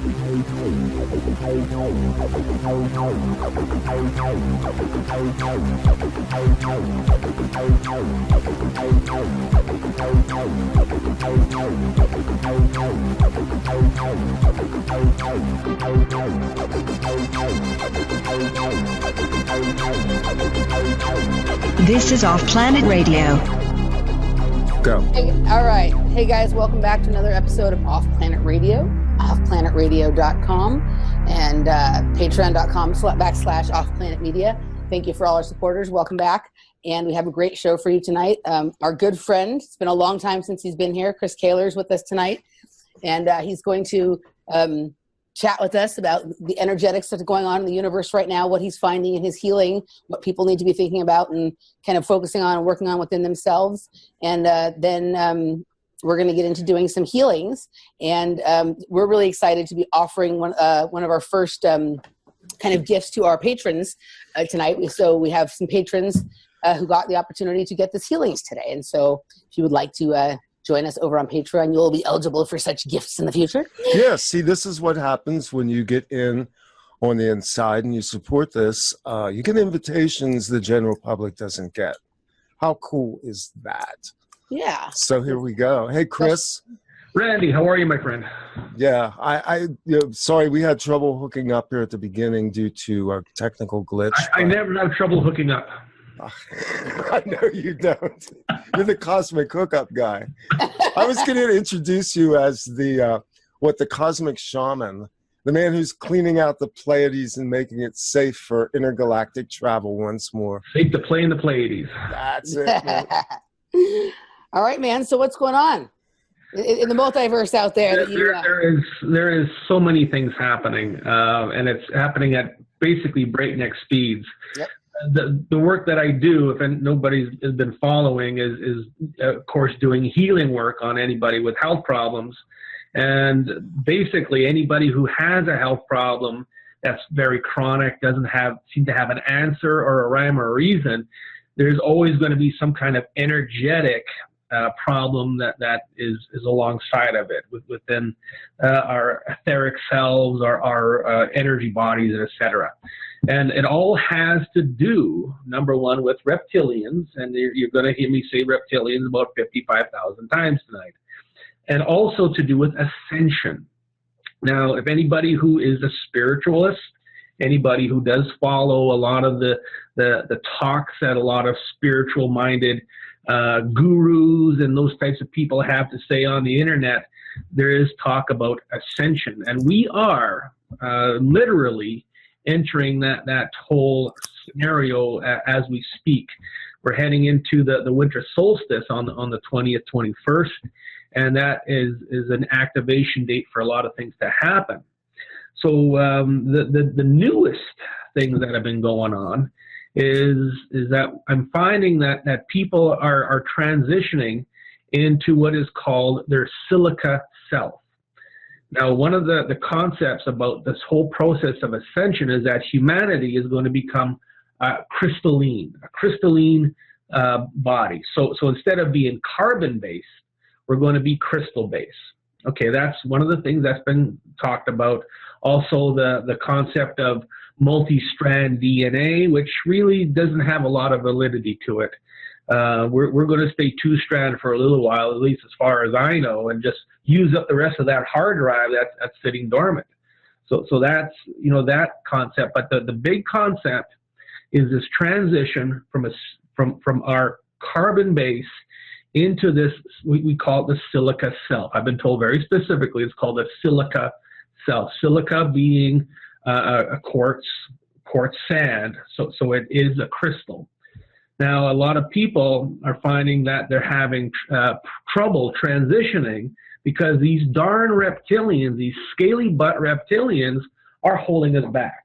This is Off Planet Radio. Go. Hey, all right. Hey, guys, welcome back to another episode of Off Planet Radio, offplanetradio.com, and patreon.com/offplanetmedia. Thank you for all our supporters. Welcome back. And we have a great show for you tonight. Our good friend, it's been a long time since he's been here, Chris Kehler is with us tonight. And he's going to chat with us about the energetics that's going on in the universe right now, what he's finding in his healing, what people need to be thinking about and kind of focusing on and working on within themselves. And then we're going to get into doing some healings. And we're really excited to be offering one of our first kind of gifts to our patrons tonight. So we have some patrons who got the opportunity to get this healings today. And so if you would like to join us over on Patreon, you'll be eligible for such gifts in the future. Yeah, see, this is what happens when you get in on the inside and you support this. You get invitations the general public doesn't get. How cool is that? Yeah. So here we go. Hey, Chris. Randy, how are you, my friend? Yeah, sorry, we had trouble hooking up here at the beginning due to a technical glitch. I never have trouble hooking up. I know you don't. You're the cosmic hookup guy. I was going to introduce you as the cosmic shaman, the man who's cleaning out the Pleiades and making it safe for intergalactic travel once more. Safe to play in the Pleiades. That's it, man. All right, man. So what's going on in the multiverse out there? There is so many things happening, and it's happening at basically breakneck speeds. Yep. The work that I do, if nobody's been following, is of course doing healing work on anybody with health problems. And basically anybody who has a health problem that's very chronic, doesn't seem to have an answer or a rhyme or a reason, there's always going to be some kind of energetic problem that is alongside of it within our etheric selves, our energy bodies, etc. And it all has to do, number one, with reptilians, and you're going to hear me say reptilians about 55,000 times tonight, and also to do with ascension. Now, if anybody who is a spiritualist, anybody who does follow a lot of the talks that a lot of spiritual-minded gurus and those types of people have to say on the internet, there is talk about ascension. And we are literally entering that whole scenario as we speak. We're heading into the winter solstice on the 20th, 21st, and that is an activation date for a lot of things to happen. So the newest things that have been going on is that I'm finding that people are transitioning into what is called their Silca Self. Now, one of the concepts about this whole process of ascension is that humanity is going to become a crystalline body. So instead of being carbon-based, we're going to be crystal-based. Okay, that's one of the things that's been talked about. Also, the concept of multi-strand DNA, which really doesn't have a lot of validity to it. We're going to stay two-strand for a little while, at least as far as I know, and just use up the rest of that hard drive that's sitting dormant. So that's, that concept. But the big concept is this transition from our carbon base into this, we call it the Silca Self. I've been told very specifically it's called the Silca Self. Silica being a quartz sand, so it is a crystal. Now, a lot of people are finding that they're having trouble transitioning because these darn reptilians, these scaly butt reptilians, are holding us back.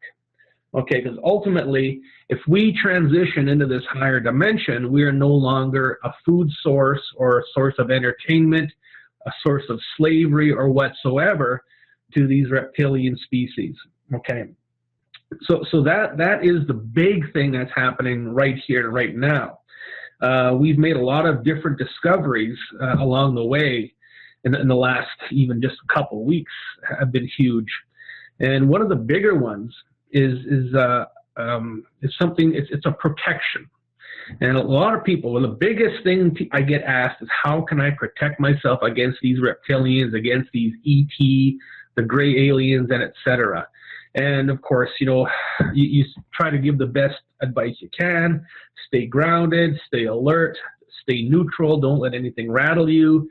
Okay, because ultimately, if we transition into this higher dimension, we are no longer a food source or a source of entertainment, a source of slavery or whatsoever to these reptilian species. Okay, so that is the big thing that's happening right here, right now. We've made a lot of different discoveries along the way in the last even just a couple of weeks have been huge. And one of the bigger ones is something, it's a protection. And a lot of people, well, the biggest thing I get asked is, how can I protect myself against these reptilians, against these ET, the gray aliens, and etc. And of course, you know, you try to give the best advice you can. Stay grounded, stay alert, stay neutral, don't let anything rattle you.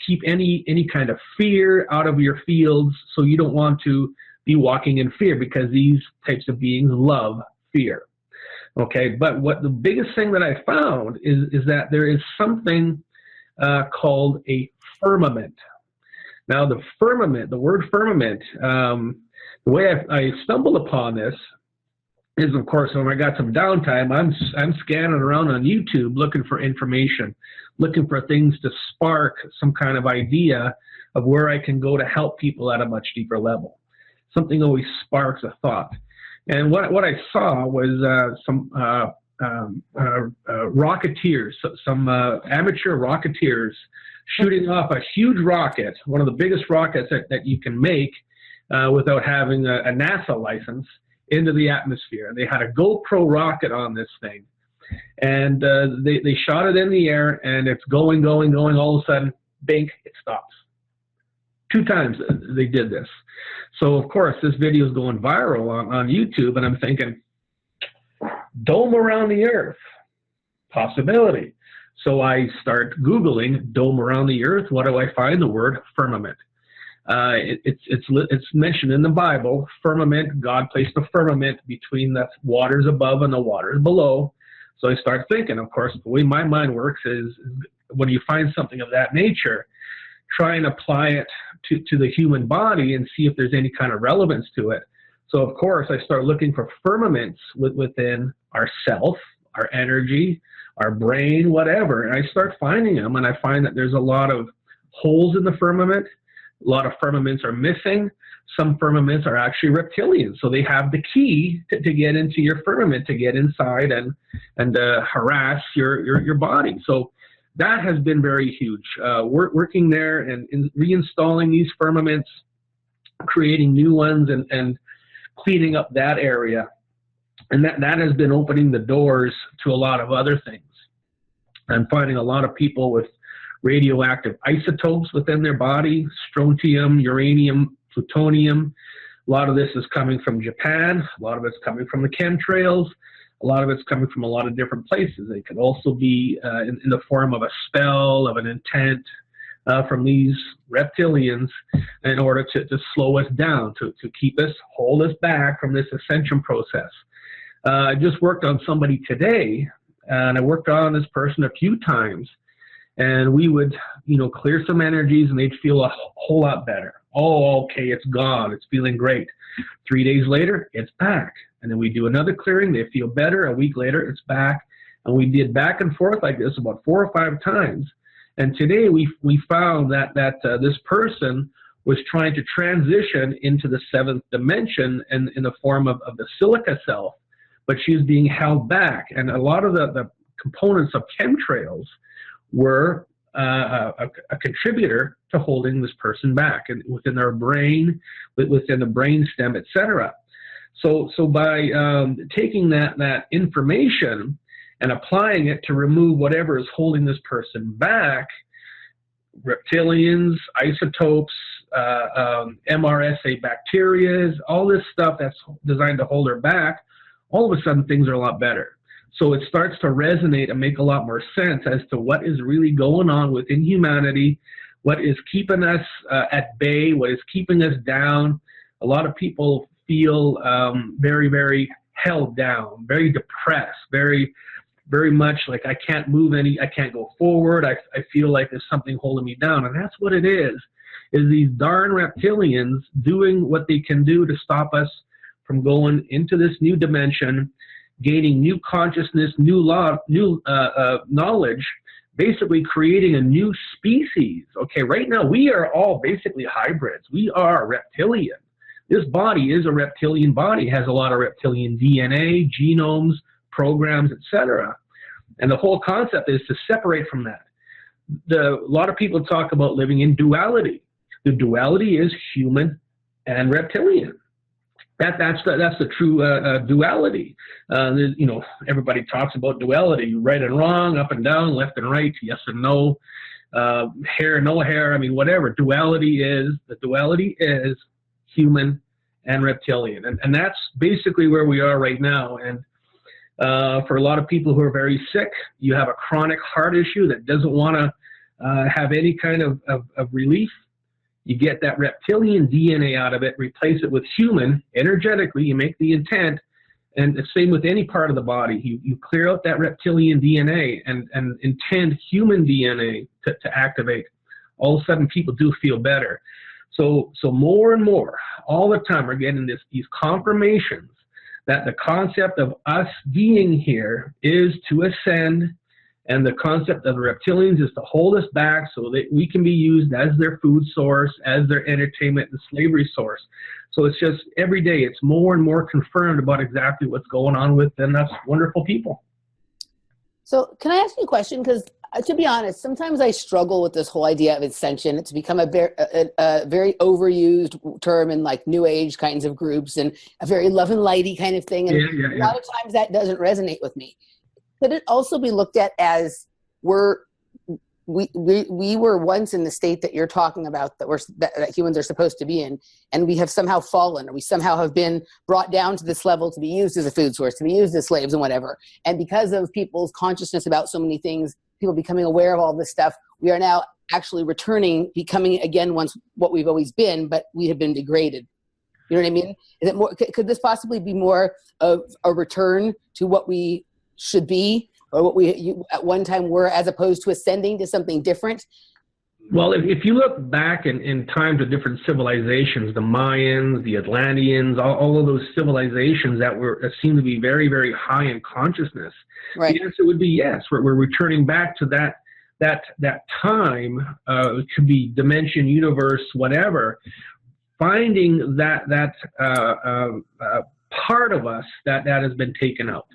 Keep any kind of fear out of your fields, so you don't want to be walking in fear, because these types of beings love fear. Okay, but what the biggest thing that I found is that there is something called a firmament. Now, the firmament, the word firmament, the way I stumbled upon this is, of course, when I got some downtime, I'm scanning around on YouTube looking for information, looking for things to spark some kind of idea of where I can go to help people at a much deeper level. Something always sparks a thought. And what I saw was some rocketeers, some amateur rocketeers shooting off a huge rocket, one of the biggest rockets that you can make without having a NASA license, into the atmosphere. And they had a GoPro rocket on this thing. And they shot it in the air, and it's going. All of a sudden, bink, it stops. 2 times they did this. So, of course, this video is going viral on YouTube, and I'm thinking, dome around the Earth, possibility. So I start Googling dome around the Earth. What do I find? The word firmament. It's mentioned in the Bible. Firmament, God placed a firmament between the waters above and the waters below. So I start thinking, of course, the way my mind works is when you find something of that nature, try and apply it to the human body and see if there's any kind of relevance to it. So, of course, I start looking for firmaments within our self, our energy, our brain, whatever. And I start finding them, and I find that there's a lot of holes in the firmament. A lot of firmaments are missing. Some firmaments are actually reptilian. So they have the key to get into your firmament, to get inside and harass your body. So that has been very huge. Working there and reinstalling these firmaments, creating new ones, and cleaning up that area. And that has been opening the doors to a lot of other things. I'm finding a lot of people with radioactive isotopes within their body, strontium, uranium, plutonium. A lot of this is coming from Japan. A lot of it's coming from the chemtrails. A lot of it's coming from a lot of different places. It could also be in the form of a spell, of an intent from these reptilians in order to slow us down, to keep us, hold us back from this ascension process. I just worked on somebody today, and I worked on this person a few times, and we would, clear some energies, and they'd feel a whole lot better. Oh, okay, it's gone. It's feeling great. 3 days later, it's back. And then we do another clearing. They feel better. A week later, it's back. And we did back and forth like this about 4 or 5 times. And today we found that this person was trying to transition into the 7th dimension in the form of the Silca Self, but she was being held back. And a lot of the components of chemtrails were a contributor to holding this person back, and within their brain, within the brain stem, etc. So by taking that information and applying it to remove whatever is holding this person back, reptilians, isotopes, MRSA bacteria, all this stuff that's designed to hold her back, all of a sudden things are a lot better. So it starts to resonate and make a lot more sense as to what is really going on within humanity, what is keeping us at bay, what is keeping us down. A lot of people feel very, very held down, very depressed, very, very much like I can't move I can't go forward. I feel like there's something holding me down. And that's what it is these darn reptilians doing what they can do to stop us from going into this new dimension, gaining new consciousness, new knowledge, basically creating a new species. Okay, right now we are all basically hybrids. We are reptilian. This body is a reptilian body, has a lot of reptilian DNA, genomes, programs, etc. And the whole concept is to separate from that. A lot of people talk about living in duality. The duality is human and reptilian. That's the true duality. You know, everybody talks about duality, right and wrong, up and down, left and right, yes and no, hair, no hair. I mean, whatever. The duality is human and reptilian, and that's basically where we are right now. And for a lot of people who are very sick, you have a chronic heart issue that doesn't want to have any kind of relief. You get that reptilian DNA out of it, replace it with human energetically. You make the intent, and the same with any part of the body. You clear out that reptilian DNA and intend human DNA to activate. All of a sudden, people do feel better. So more and more, all the time, we're getting these confirmations that the concept of us being here is to ascend. And the concept of the reptilians is to hold us back so that we can be used as their food source, as their entertainment and slavery source. So it's just every day it's more and more confirmed about exactly what's going on within us wonderful people. So can I ask you a question? Because to be honest, sometimes I struggle with this whole idea of ascension. It's become a very overused term in like new age kinds of groups and a very love and lighty kind of thing. And a lot of times that doesn't resonate with me. Could it also be looked at as we were once in the state that you're talking about, that humans are supposed to be in, and we have somehow fallen, or we somehow have been brought down to this level to be used as a food source, to be used as slaves and whatever. And because of people's consciousness about so many things, people becoming aware of all this stuff, we are now actually returning, becoming again once what we've always been, but we have been degraded. You know what I mean? Is it more? Could this possibly be more of a return to what we should be, or what we at one time were, as opposed to ascending to something different? Well, if you look back in time to different civilizations, the Mayans, the Atlanteans, all of those civilizations that seem to be very, very high in consciousness, right, the answer would be yes. We're returning back to that time. It could be dimension, universe, whatever. Finding that part of us that has been taken out.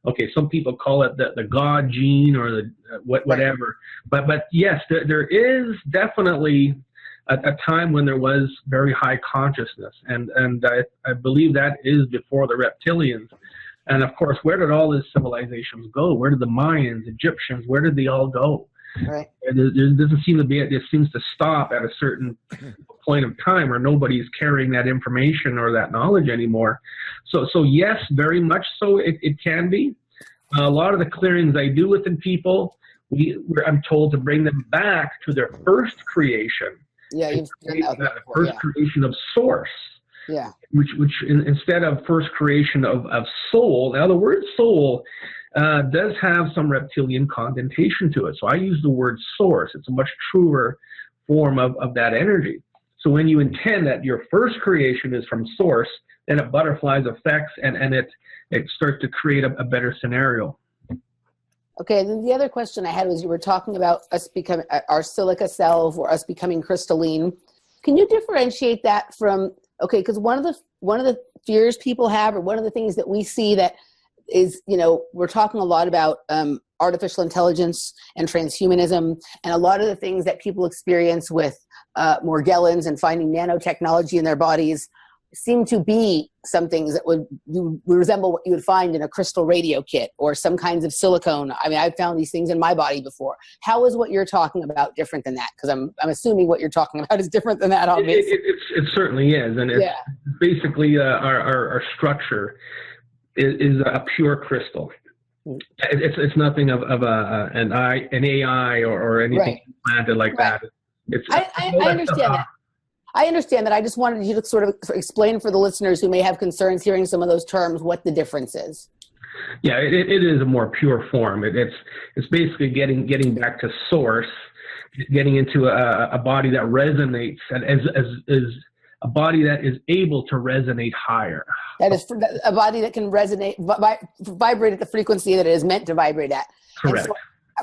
Okay, some people call it the God gene or the whatever, but yes, there is definitely a time when there was very high consciousness, and I believe that is before the reptilians. And of course, where did all these civilizations go? Where did the Mayans, Egyptians, where did they all go? Right. There doesn't seem to be. It seems to stop at a certain point of time, where nobody's carrying that information or that knowledge anymore. So yes, very much so. It can be. A lot of the clearings I do within people, I'm told to bring them back to their first creation. Yeah, you've done that before, first creation of source. Yeah. Which instead of first creation of soul. Now the word soul does have some reptilian connotation to it. So I use the word source. It's a much truer form of that energy. So when you intend that your first creation is from source, then it butterflies effects and it starts to create a better scenario. Okay, and then the other question I had was, you were talking about us becoming our Silca Self, or us becoming crystalline. Can you differentiate that from, okay, because one of the fears people have, or one of the things that we see that is, you know, we're talking a lot about artificial intelligence and transhumanism, and a lot of the things that people experience with Morgellons and finding nanotechnology in their bodies seem to be some things that would resemble what you would find in a crystal radio kit or some kinds of silicone. I mean, I've found these things in my body before. How is what you're talking about different than that? Because I'm assuming what you're talking about is different than that, obviously. It certainly is, and it's basically our structure is a pure crystal. It's nothing of an AI or anything implanted like that. I understand that. I understand that. I just wanted you to sort of explain for the listeners who may have concerns hearing some of those terms what the difference is. Yeah, it is a more pure form. It's basically getting back to source, getting into a body that resonates, and as a body that is able to resonate higher. That is a body that can resonate, vibrate at the frequency that it is meant to vibrate at. Correct. So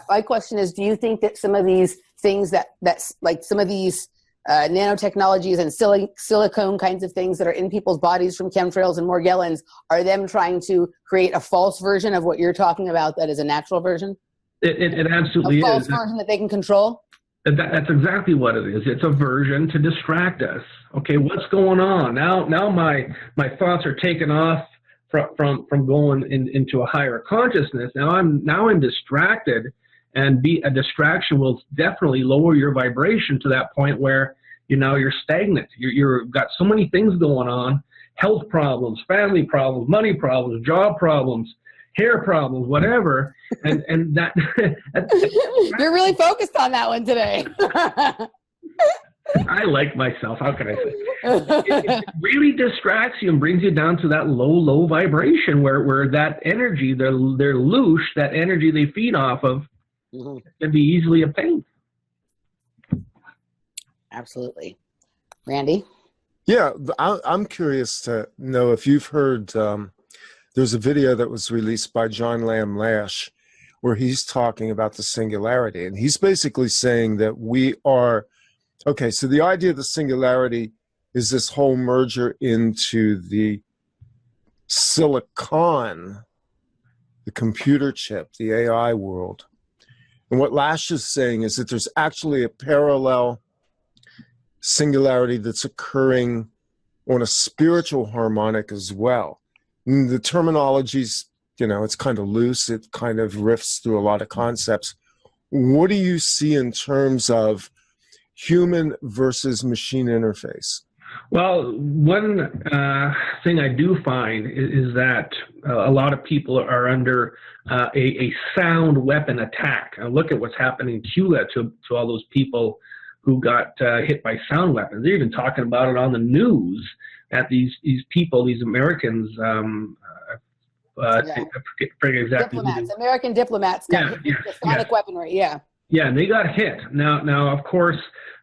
my question is, do you think that some of these things that's like some of these nanotechnologies and silicone kinds of things that are in people's bodies from chemtrails and Morgellons are them trying to create a false version of what you're talking about that is a natural version? It absolutely is. A false version that they can control? That's exactly what it is. It's a version to distract us. Okay, what's going on now? Now my thoughts are taken off from going into a higher consciousness. Now I'm distracted, and a distraction will definitely lower your vibration to that point where you're stagnant. You're got so many things going on: health problems, family problems, money problems, job problems, hair problems, whatever, and that you're really focused on that one today. I like myself. How can I say? It really distracts you and brings you down to that low vibration where that energy, their loosh, that energy they feed off of, can be easily obtained. Absolutely. Randy? Yeah, I'm curious to know if you've heard, there's a video that was released by John Lamb Lash where he's talking about the singularity. And he's basically saying that we are, okay, so the idea of the singularity is this whole merger into the silicon, the computer chip, the AI world. And what Lash is saying is that there's actually a parallel singularity that's occurring on a spiritual harmonic as well. And the terminology's, it's kind of loose. It kind of riffs through a lot of concepts. What do you see in terms of human versus machine interface? Well, one thing I do find is that a lot of people are under a sound weapon attack. Look at what's happening in Cuba to all those people who got hit by sound weapons. They're even talking about it on the news, at these people, these Americans, I forget exactly. Diplomats, American diplomats got hit with sonic weaponry, Yeah, and they got hit. Now, of course,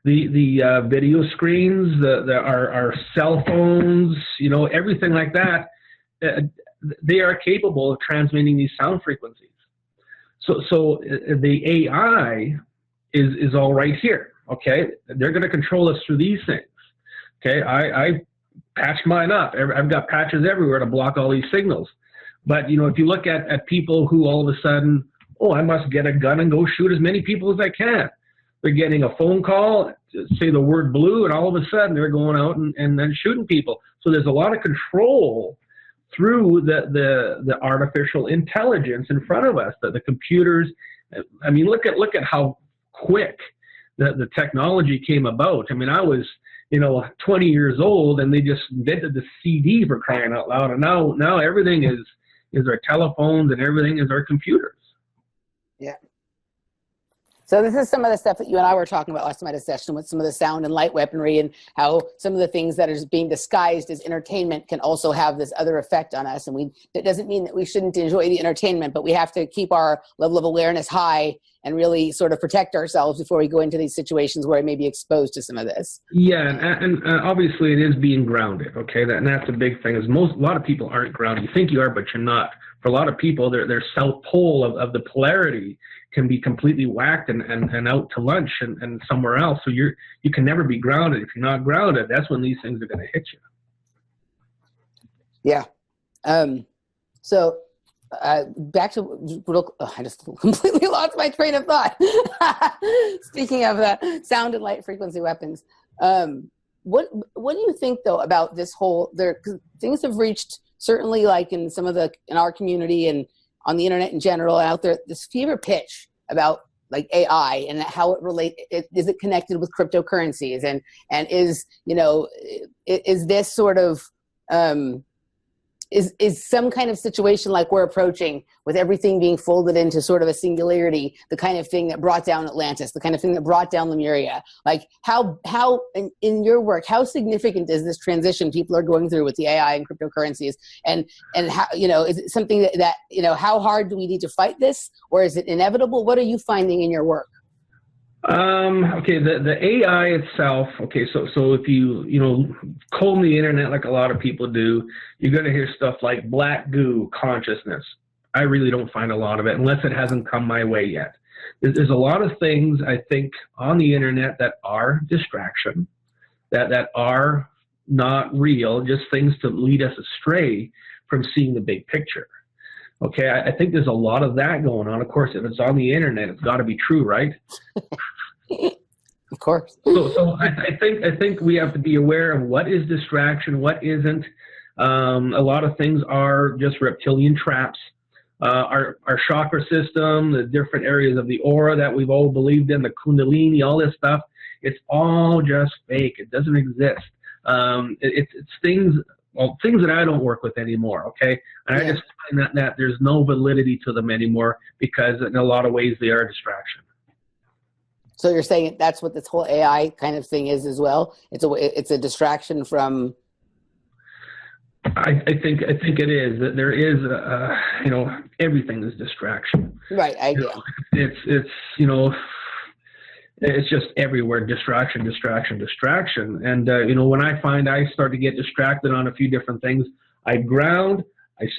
the video screens, our cell phones, everything like that, they are capable of transmitting these sound frequencies. So the AI is all right here. Okay, they're going to control us through these things. Okay, I patched mine up. I've got patches everywhere to block all these signals. But if you look at people who all of a sudden, I must get a gun and go shoot as many people as I can. They're getting a phone call, say the word blue, and all of a sudden they're going out and then shooting people. So there's a lot of control through the artificial intelligence in front of us, the computers. I mean, look at how quick the technology came about. I mean, I was 20 years old, and they just invented the CD, for crying out loud. And now everything is our telephones, and everything is our computers. Yeah. So this is some of the stuff that you and I were talking about last night at session, with some of the sound and light weaponry, and how some of the things that are being disguised as entertainment can also have this other effect on us. And that doesn't mean that we shouldn't enjoy the entertainment, but we have to keep our level of awareness high and really sort of protect ourselves before we go into these situations where I may be exposed to some of this. Yeah, and obviously it is being grounded. Okay, that's a big thing. Is a lot of people aren't grounded. You think you are, but you're not. For a lot of people, their south pole of the polarity can be completely whacked and out to lunch and somewhere else. So you can never be grounded. If you're not grounded, that's when these things are going to hit you. Yeah. So back to, I just completely lost my train of thought. Speaking of the sound and light frequency weapons, what do you think though about this whole? Things have reached, certainly like in our community and on the internet in general out there, this fever pitch about like AI and how is it connected with cryptocurrencies and is this sort of is some kind of situation like we're approaching, with everything being folded into sort of a singularity, the kind of thing that brought down Atlantis, the kind of thing that brought down Lemuria? Like how in your work, how significant is this transition people are going through with the AI and cryptocurrencies? And how, is it something that how hard do we need to fight this, or is it inevitable? What are you finding in your work? Okay, the AI itself, okay, so if you comb the internet like a lot of people do, you're going to hear stuff like black goo consciousness. I really don't find a lot of it unless it hasn't come my way yet. There's a lot of things, I think, on the internet that are distraction, that are not real, just things to lead us astray from seeing the big picture. Okay, I think there's a lot of that going on. Of course, if it's on the internet, it's got to be true, right? Of course. So I think we have to be aware of what is distraction, what isn't. A lot of things are just reptilian traps. Our chakra system, the different areas of the aura that we've all believed in, the kundalini, all this stuff, it's all just fake. It doesn't exist. It's things that I don't work with anymore, okay? And I just find that there's no validity to them anymore because in a lot of ways they are a distraction. So you're saying that's what this whole AI kind of thing is as well? It's a distraction from... I think it is. That there is, everything is distraction. Right, I do. It's just everywhere, distraction. And, when I find I start to get distracted on a few different things, I ground,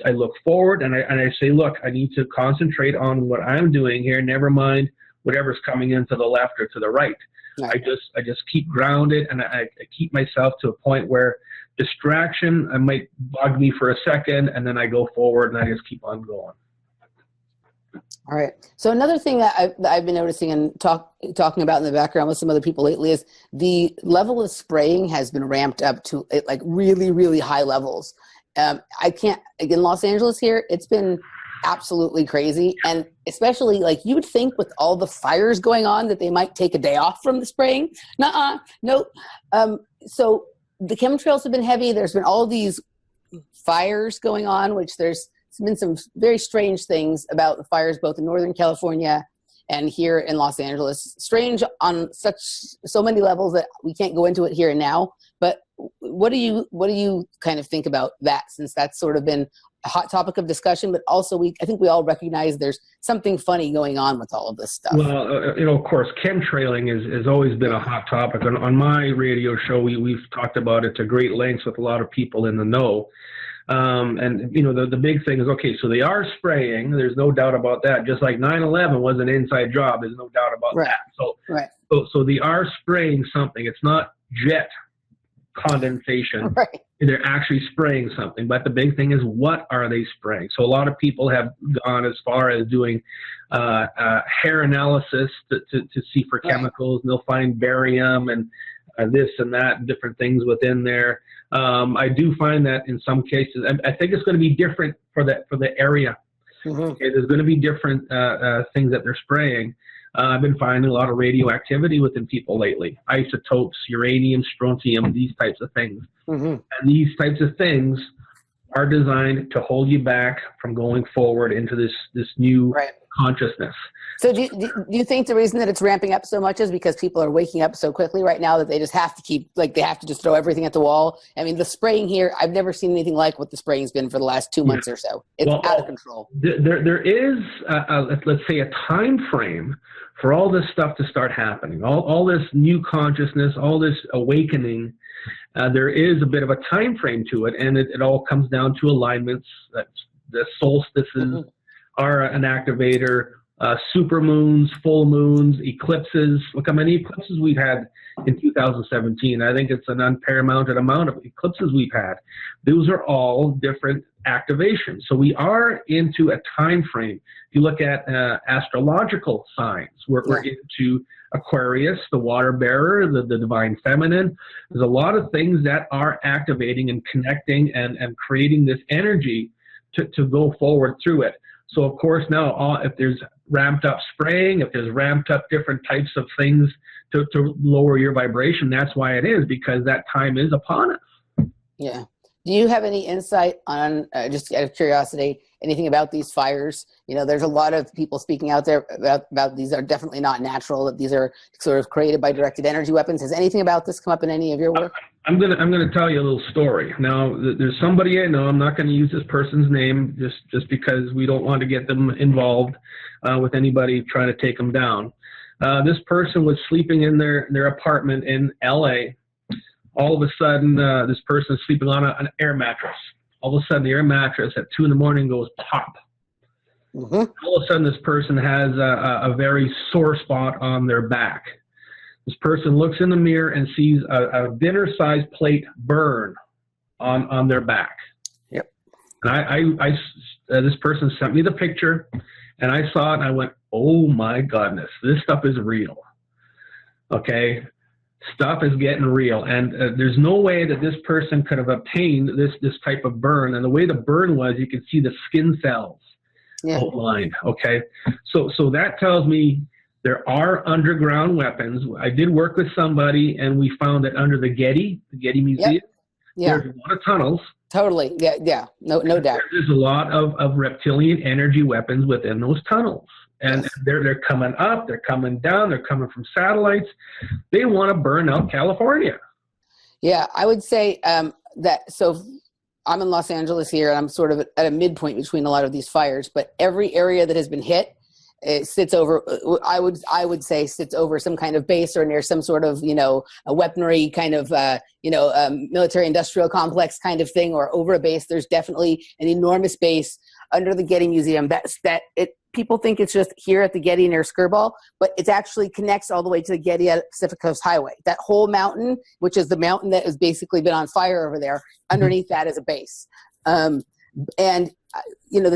I look forward, and I say, look, I need to concentrate on what I'm doing here, never mind whatever's coming in to the left or to the right. Right. I just keep grounded, and I keep myself to a point where distraction, I might bug me for a second, and then I go forward, and I just keep on going. All right. So another thing that I've been noticing and talking about in the background with some other people lately is the level of spraying has been ramped up to like really, really high levels. In Los Angeles here, it's been absolutely crazy. And especially like you would think with all the fires going on that they might take a day off from the spraying. Nope. So the chemtrails have been heavy. There's been all these fires going on, which there's been some very strange things about the fires both in Northern California and here in Los Angeles. Strange on so many levels that we can't go into it here and now. But what do you kind of think about that, since that's sort of been a hot topic of discussion, but also I think we all recognize there's something funny going on with all of this stuff. Well, of course, chemtrailing has always been a hot topic. On my radio show, we've talked about it to great lengths with a lot of people in the know. And the big thing is, okay, so they are spraying. There's no doubt about that. Just like 9/11 was an inside job. There's no doubt about that. So they are spraying something. It's not jet condensation. Right. They're actually spraying something. But the big thing is, what are they spraying? So a lot of people have gone as far as doing hair analysis to see for chemicals, and they'll find barium and this and that, and different things within there. I do find that in some cases, I think it's going to be different for the area. Mm-hmm. Okay, there's going to be different things that they're spraying. I've been finding a lot of radioactivity within people lately. Isotopes, uranium, strontium, these types of things. Mm-hmm. And these types of things are designed to hold you back from going forward into this new consciousness. So do you think the reason that it's ramping up so much is because people are waking up so quickly right now that they just have to they have to just throw everything at the wall? I mean, the spraying here, I've never seen anything like what the spraying's been for the last 2 months or so. It's out of control. There is, let's say, a time frame for all this stuff to start happening. All this new consciousness, all this awakening, there is a bit of a time frame to it, and it all comes down to alignments. The solstices are an activator. Supermoons, full moons, eclipses. Look how many eclipses we've had in 2017. I think it's an unparamounted amount of eclipses we've had. Those are all different activations. So we are into a time frame. If you look at astrological signs, we're into Aquarius, the water bearer, the divine feminine. There's a lot of things that are activating and connecting and creating this energy to go forward through it. So, of course, now if there's ramped up spraying, if there's ramped up different types of things to lower your vibration, that's why it is, because that time is upon us. Yeah. Do you have any insight on, just out of curiosity, anything about these fires? There's a lot of people speaking out there about these are definitely not natural, that these are sort of created by directed energy weapons. Has anything about this come up in any of your work? I'm gonna tell you a little story. Now, there's somebody I know. I'm not going to use this person's name just because we don't want to get them involved with anybody trying to take them down. This person was sleeping in their apartment in L.A. All of a sudden, this person is sleeping on an air mattress. All of a sudden, the air mattress at 2 a.m. goes pop. Mm-hmm. All of a sudden, this person has a very sore spot on their back. This person looks in the mirror and sees a dinner-sized plate burn on their back. Yep. And this person sent me the picture, and I saw it, and I went, "Oh my goodness, this stuff is real." Okay, stuff is getting real, and there's no way that this person could have obtained this type of burn. And the way the burn was, you could see the skin cells outlined. Okay, so that tells me there are underground weapons. I did work with somebody, and we found that under the Getty Museum, there's a lot of tunnels. Totally. Yeah. No doubt. There's a lot of reptilian energy weapons within those tunnels. And they're coming up, they're coming down, they're coming from satellites. They want to burn out California. Yeah, I would say so I'm in Los Angeles here, and I'm sort of at a midpoint between a lot of these fires, but every area that has been hit, it sits over, I would say sits over some kind of base or near some sort of, a weaponry kind of, military industrial complex kind of thing, or over a base. There's definitely an enormous base under the Getty Museum. People think it's just here at the Getty near Skirball, but it actually connects all the way to the Getty at Pacific Coast Highway. That whole mountain, which is the mountain that has basically been on fire over there, underneath that is a base. The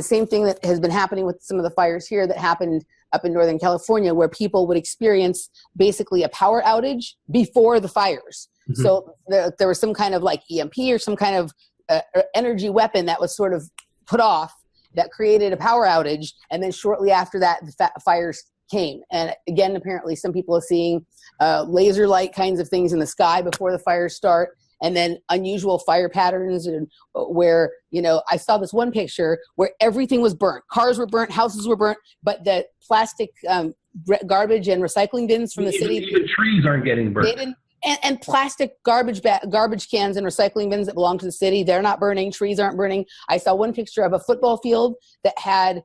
same thing that has been happening with some of the fires here that happened up in Northern California, where people would experience basically a power outage before the fires. Mm-hmm. So there was some kind of like EMP or some kind of energy weapon that was sort of put off that created a power outage. And then shortly after that, the fires came. And again, apparently some people are seeing laser light kinds of things in the sky before the fires start. And then unusual fire patterns, and where, I saw this one picture where everything was burnt. Cars were burnt, houses were burnt, but the plastic garbage and recycling bins from the city. Even trees aren't getting burnt. And plastic garbage cans and recycling bins that belong to the city, they're not burning. Trees aren't burning. I saw one picture of a football field that had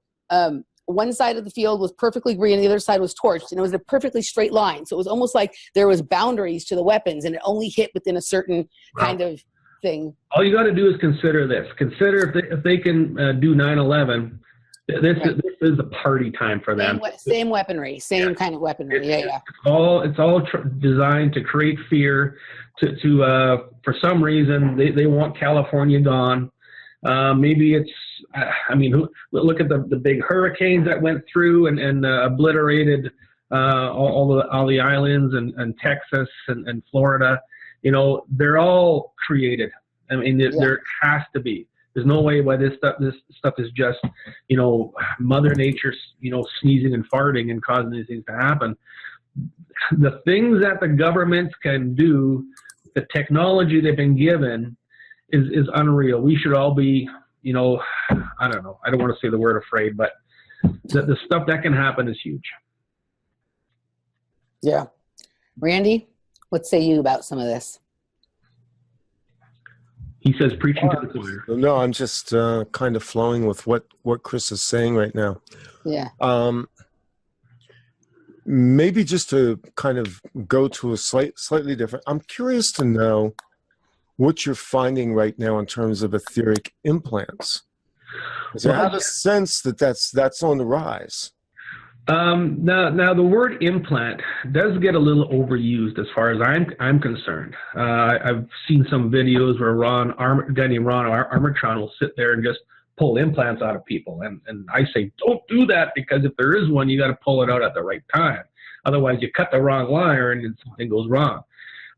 one side of the field was perfectly green and the other side was torched, and it was a perfectly straight line. So it was almost like there was boundaries to the weapons, and it only hit within a certain kind of thing. All you got to do is consider this. Consider if they can do 9/11. This is a party time for them. Same weaponry, same kind of weaponry. It's all designed to create fear. To for some reason they want California gone. Maybe it's. Look at the big hurricanes that went through and obliterated all the islands and Texas and Florida. They're all created. There has to be. There's no way why this stuff is just, Mother Nature, sneezing and farting and causing these things to happen. The things that the governments can do, the technology they've been given is unreal. We should all be, I don't know. I don't want to say the word afraid, but the stuff that can happen is huge. Yeah. Randy, what say you about some of this? He says preaching to the choir. No, I'm just kind of flowing with what Chris is saying right now. Yeah. Maybe just to kind of go to a slightly different. I'm curious to know what you're finding right now in terms of etheric implants. Because I have a sense that that's on the rise. Now the word implant does get a little overused as far as I'm concerned. I've seen some videos where Denny Armatron will sit there and just pull implants out of people, and I say don't do that, because if there is one, you got to pull it out at the right time. Otherwise, you cut the wrong wire and something goes wrong.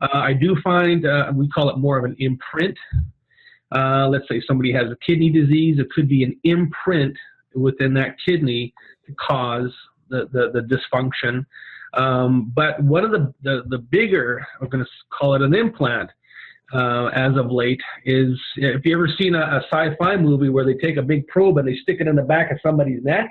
I do find we call it more of an imprint. Let's say somebody has a kidney disease, it could be an imprint within that kidney to cause the dysfunction. But one of the bigger, I'm going to call it an implant, as of late, is if you ever seen a sci-fi movie where they take a big probe and they stick it in the back of somebody's neck,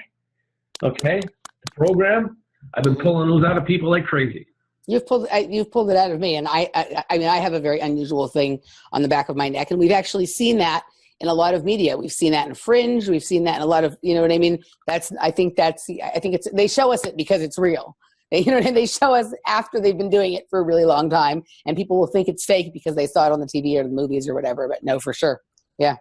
okay, the program, I've been pulling those out of people like crazy. You've pulled it out of me, and I have a very unusual thing on the back of my neck, and we've actually seen that in a lot of media. We've seen that in Fringe. We've seen that in a lot of, you know what I mean? I think they show us it because it's real. They show us after they've been doing it for a really long time, and people will think it's fake because they saw it on the TV or the movies or whatever. But no, for sure, yeah.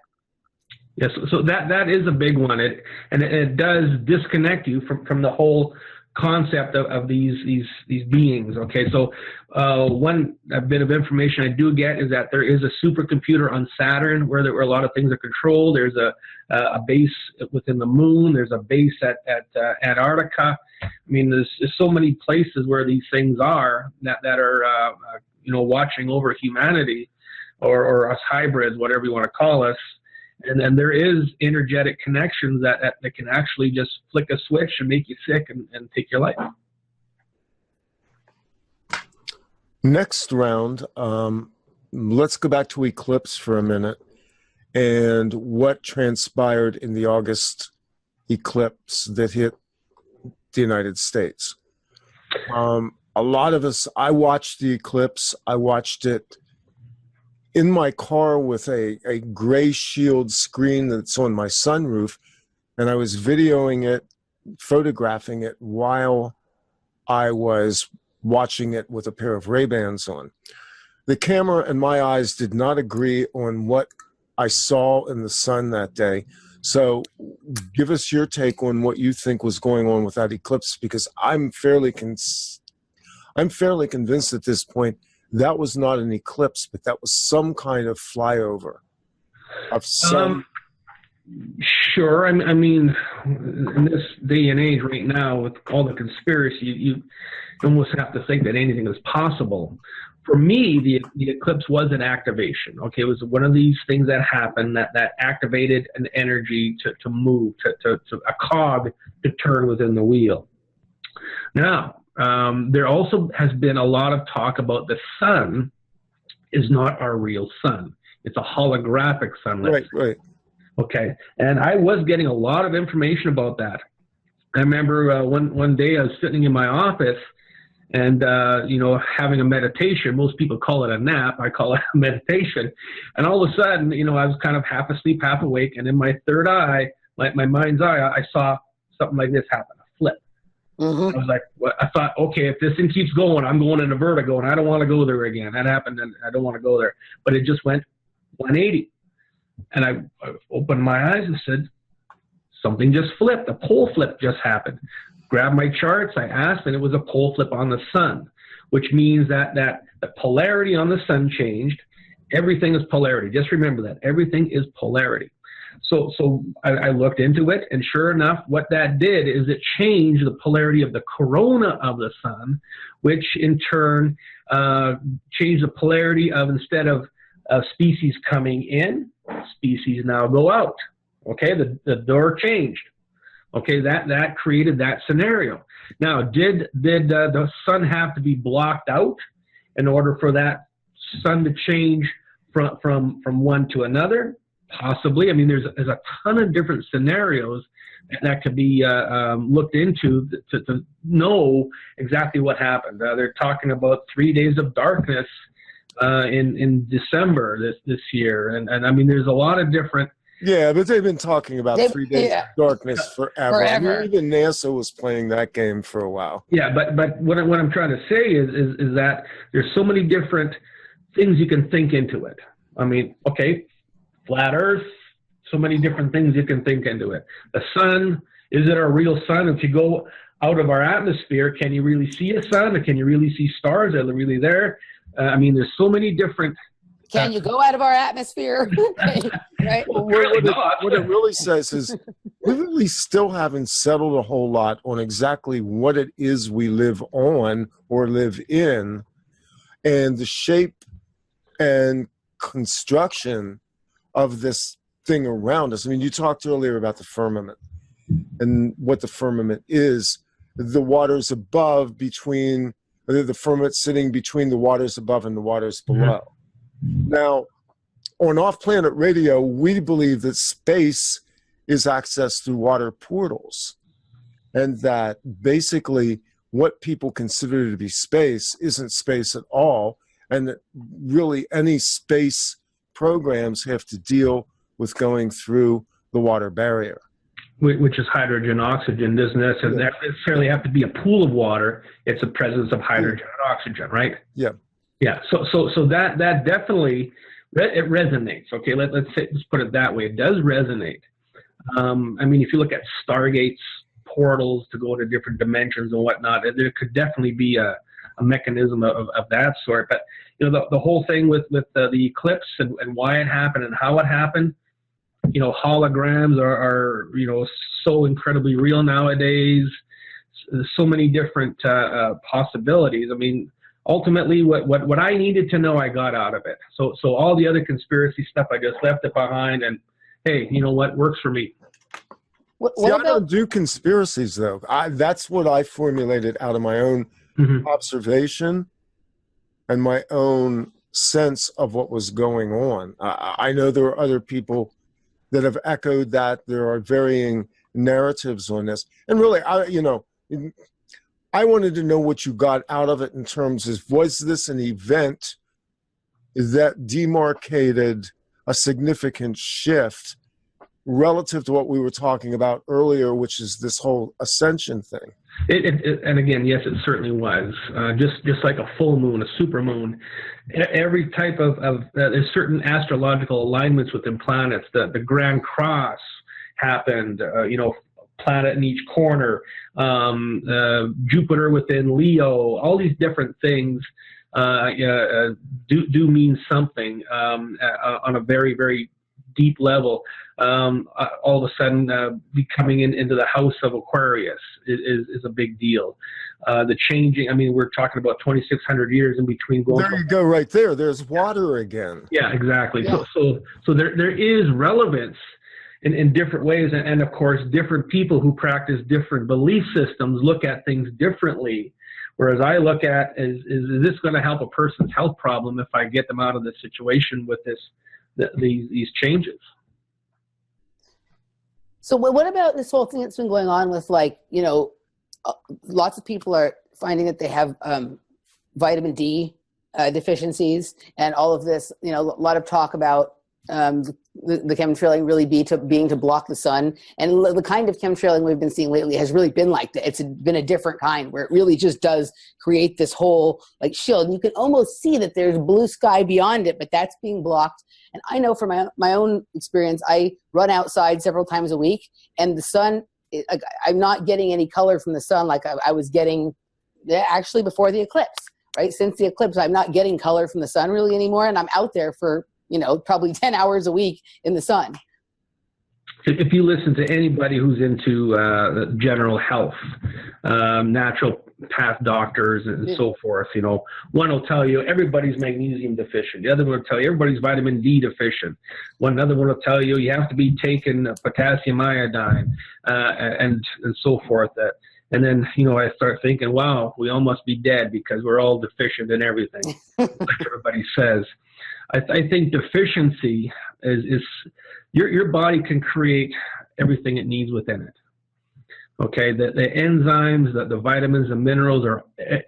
Yes, so that is a big one. It does disconnect you from the whole concept of these beings. Okay, so one bit of information I do get is that there is a supercomputer on Saturn where a lot of things are controlled. There's a base within the moon. There's a base at Antarctica. I mean, there's so many places where these things are that are watching over humanity, or us hybrids, whatever you want to call us. And then there is energetic connections that can actually just flick a switch and make you sick and take your life. Next round, let's go back to Eclipse for a minute and what transpired in the August eclipse that hit the United States. A lot of us, I watched the eclipse. I watched it in my car with a gray shield screen that's on my sunroof, and I was videoing it, photographing it while I was watching it with a pair of Ray-Bans on. The camera and my eyes did not agree on what I saw in the sun that day. So give us your take on what you think was going on with that eclipse, because I'm fairly convinced at this point that was not an eclipse, but that was some kind of flyover of some. Sure. I mean, in this day and age right now, with all the conspiracy, you almost have to think that anything is possible. For me, the eclipse was an activation. Okay, it was one of these things that happened that activated an energy to move, to a cog to turn within the wheel. Now, there also has been a lot of talk about the sun is not our real sun. It's a holographic sun. Right. Okay, and I was getting a lot of information about that. I remember one day I was sitting in my office and, having a meditation. Most people call it a nap. I call it a meditation. And all of a sudden, I was kind of half asleep, half awake. And in my third eye, my mind's eye, I saw something like this happen, a flip. Mm-hmm. I was like, well, I thought, okay, if this thing keeps going, I'm going into vertigo, and I don't want to go there again. That happened, and I don't want to go there. But it just went 180. And I opened my eyes and said, something just flipped. A pole flip just happened. Grabbed my charts, I asked, and it was a pole flip on the sun, which means that the polarity on the sun changed. Everything is polarity. Just remember that. Everything is polarity. So I looked into it, and sure enough, what that did is it changed the polarity of the corona of the sun, which in turn changed the polarity of, instead of species coming in, species now go out. Okay, the door changed. Okay, that created that scenario. Now, did the sun have to be blocked out in order for that sun to change from one to another? Possibly. I mean, there's a ton of different scenarios that could be looked into to know exactly what happened. They're talking about 3 days of darkness in December this year, and I mean, there's a lot of different. Yeah, but they've been talking about 3 days of darkness forever. I mean, even NASA was playing that game for a while. Yeah, but what I'm trying to say is that there's so many different things you can think into it. I mean, okay, flat Earth, so many different things you can think into it. The sun, is it our real sun? If you go out of our atmosphere, can you really see a sun? Or can you really see stars? Are they really there? I mean, there's so many different. Can you go out of our atmosphere? Right? Well, what it really says is we really still haven't settled a whole lot on exactly what it is we live on or live in, and the shape and construction of this thing around us. I mean, you talked earlier about the firmament and what the firmament is. The waters above, between the firmament sitting between the waters above and the waters below. Now, on off-planet radio, we believe that space is accessed through water portals, and that basically what people consider to be space isn't space at all, and that really any space programs have to deal with going through the water barrier. Which is hydrogen, oxygen, doesn't necessarily have to be a pool of water. It's the presence of hydrogen and oxygen, right? Yeah. Yeah, so that definitely, it resonates. Okay, let's put it that way. It does resonate. I mean, if you look at Stargate's portals to go to different dimensions and whatnot. There could definitely be a mechanism of that sort. But the whole thing with the eclipse and why it happened and how it happened, holograms are so incredibly real nowadays. There's so many different possibilities. I mean, ultimately, what I needed to know, I got out of it. So all the other conspiracy stuff, I just left it behind. And hey, you know what works for me. See, I don't do conspiracies, though. That's what I formulated out of my own observation and my own sense of what was going on. I know there are other people that have echoed that. There are varying narratives on this. And really, I wanted to know what you got out of it in terms of, was this an event that demarcated a significant shift relative to what we were talking about earlier, which is this whole ascension thing? And again, yes, it certainly was. Just like a full moon, a super moon, every type of there's certain astrological alignments within planets. The Grand Cross happened, planet in each corner, Jupiter within Leo, all these different things do mean something on a very, very deep level. All of a sudden becoming into the house of Aquarius is a big deal. The changing, I mean, we're talking about 2,600 years in between. There you go, right there. There's water again. Yeah, exactly. Yeah. So there is relevance in different ways, and of course, different people who practice different belief systems look at things differently. Whereas I look at is this going to help a person's health problem if I get them out of this situation with these changes? So what about this whole thing that's been going on with, lots of people are finding that they have vitamin D deficiencies, and all of this, a lot of talk about the chemtrailing really being to block the sun. And the kind of chemtrailing we've been seeing lately has really been like that. It's been a different kind where it really just does create this whole shield. And you can almost see that there's blue sky beyond it, but that's being blocked. And I know from my own experience, I run outside several times a week, and the sun, I'm not getting any color from the sun like I was getting actually before the eclipse, right? Since the eclipse, I'm not getting color from the sun really anymore, and I'm out there for probably 10 hours a week in the sun. If you listen to anybody who's into general health, natural path doctors and so forth, one will tell you everybody's magnesium deficient. The other one will tell you everybody's vitamin D deficient. Another one will tell you you have to be taking potassium iodine and so forth. And then, I start thinking, wow, we all must be dead because we're all deficient in everything, like everybody says. I think deficiency is your body can create everything it needs within it. Okay, the enzymes, the vitamins, the minerals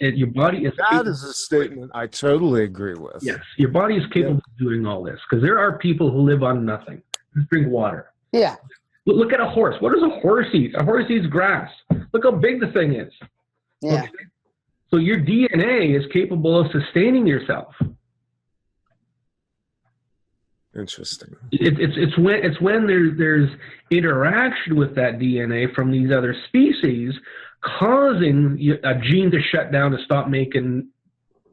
your body is. That is a statement I totally agree with. Yes, your body is capable of doing all this because there are people who live on nothing. Just drink water. Yeah. Look at a horse. What does a horse eat? A horse eats grass. Look how big the thing is. Yeah. Okay? So your DNA is capable of sustaining yourself. Interesting. It's when there's interaction with that DNA from these other species, causing a gene to shut down to stop making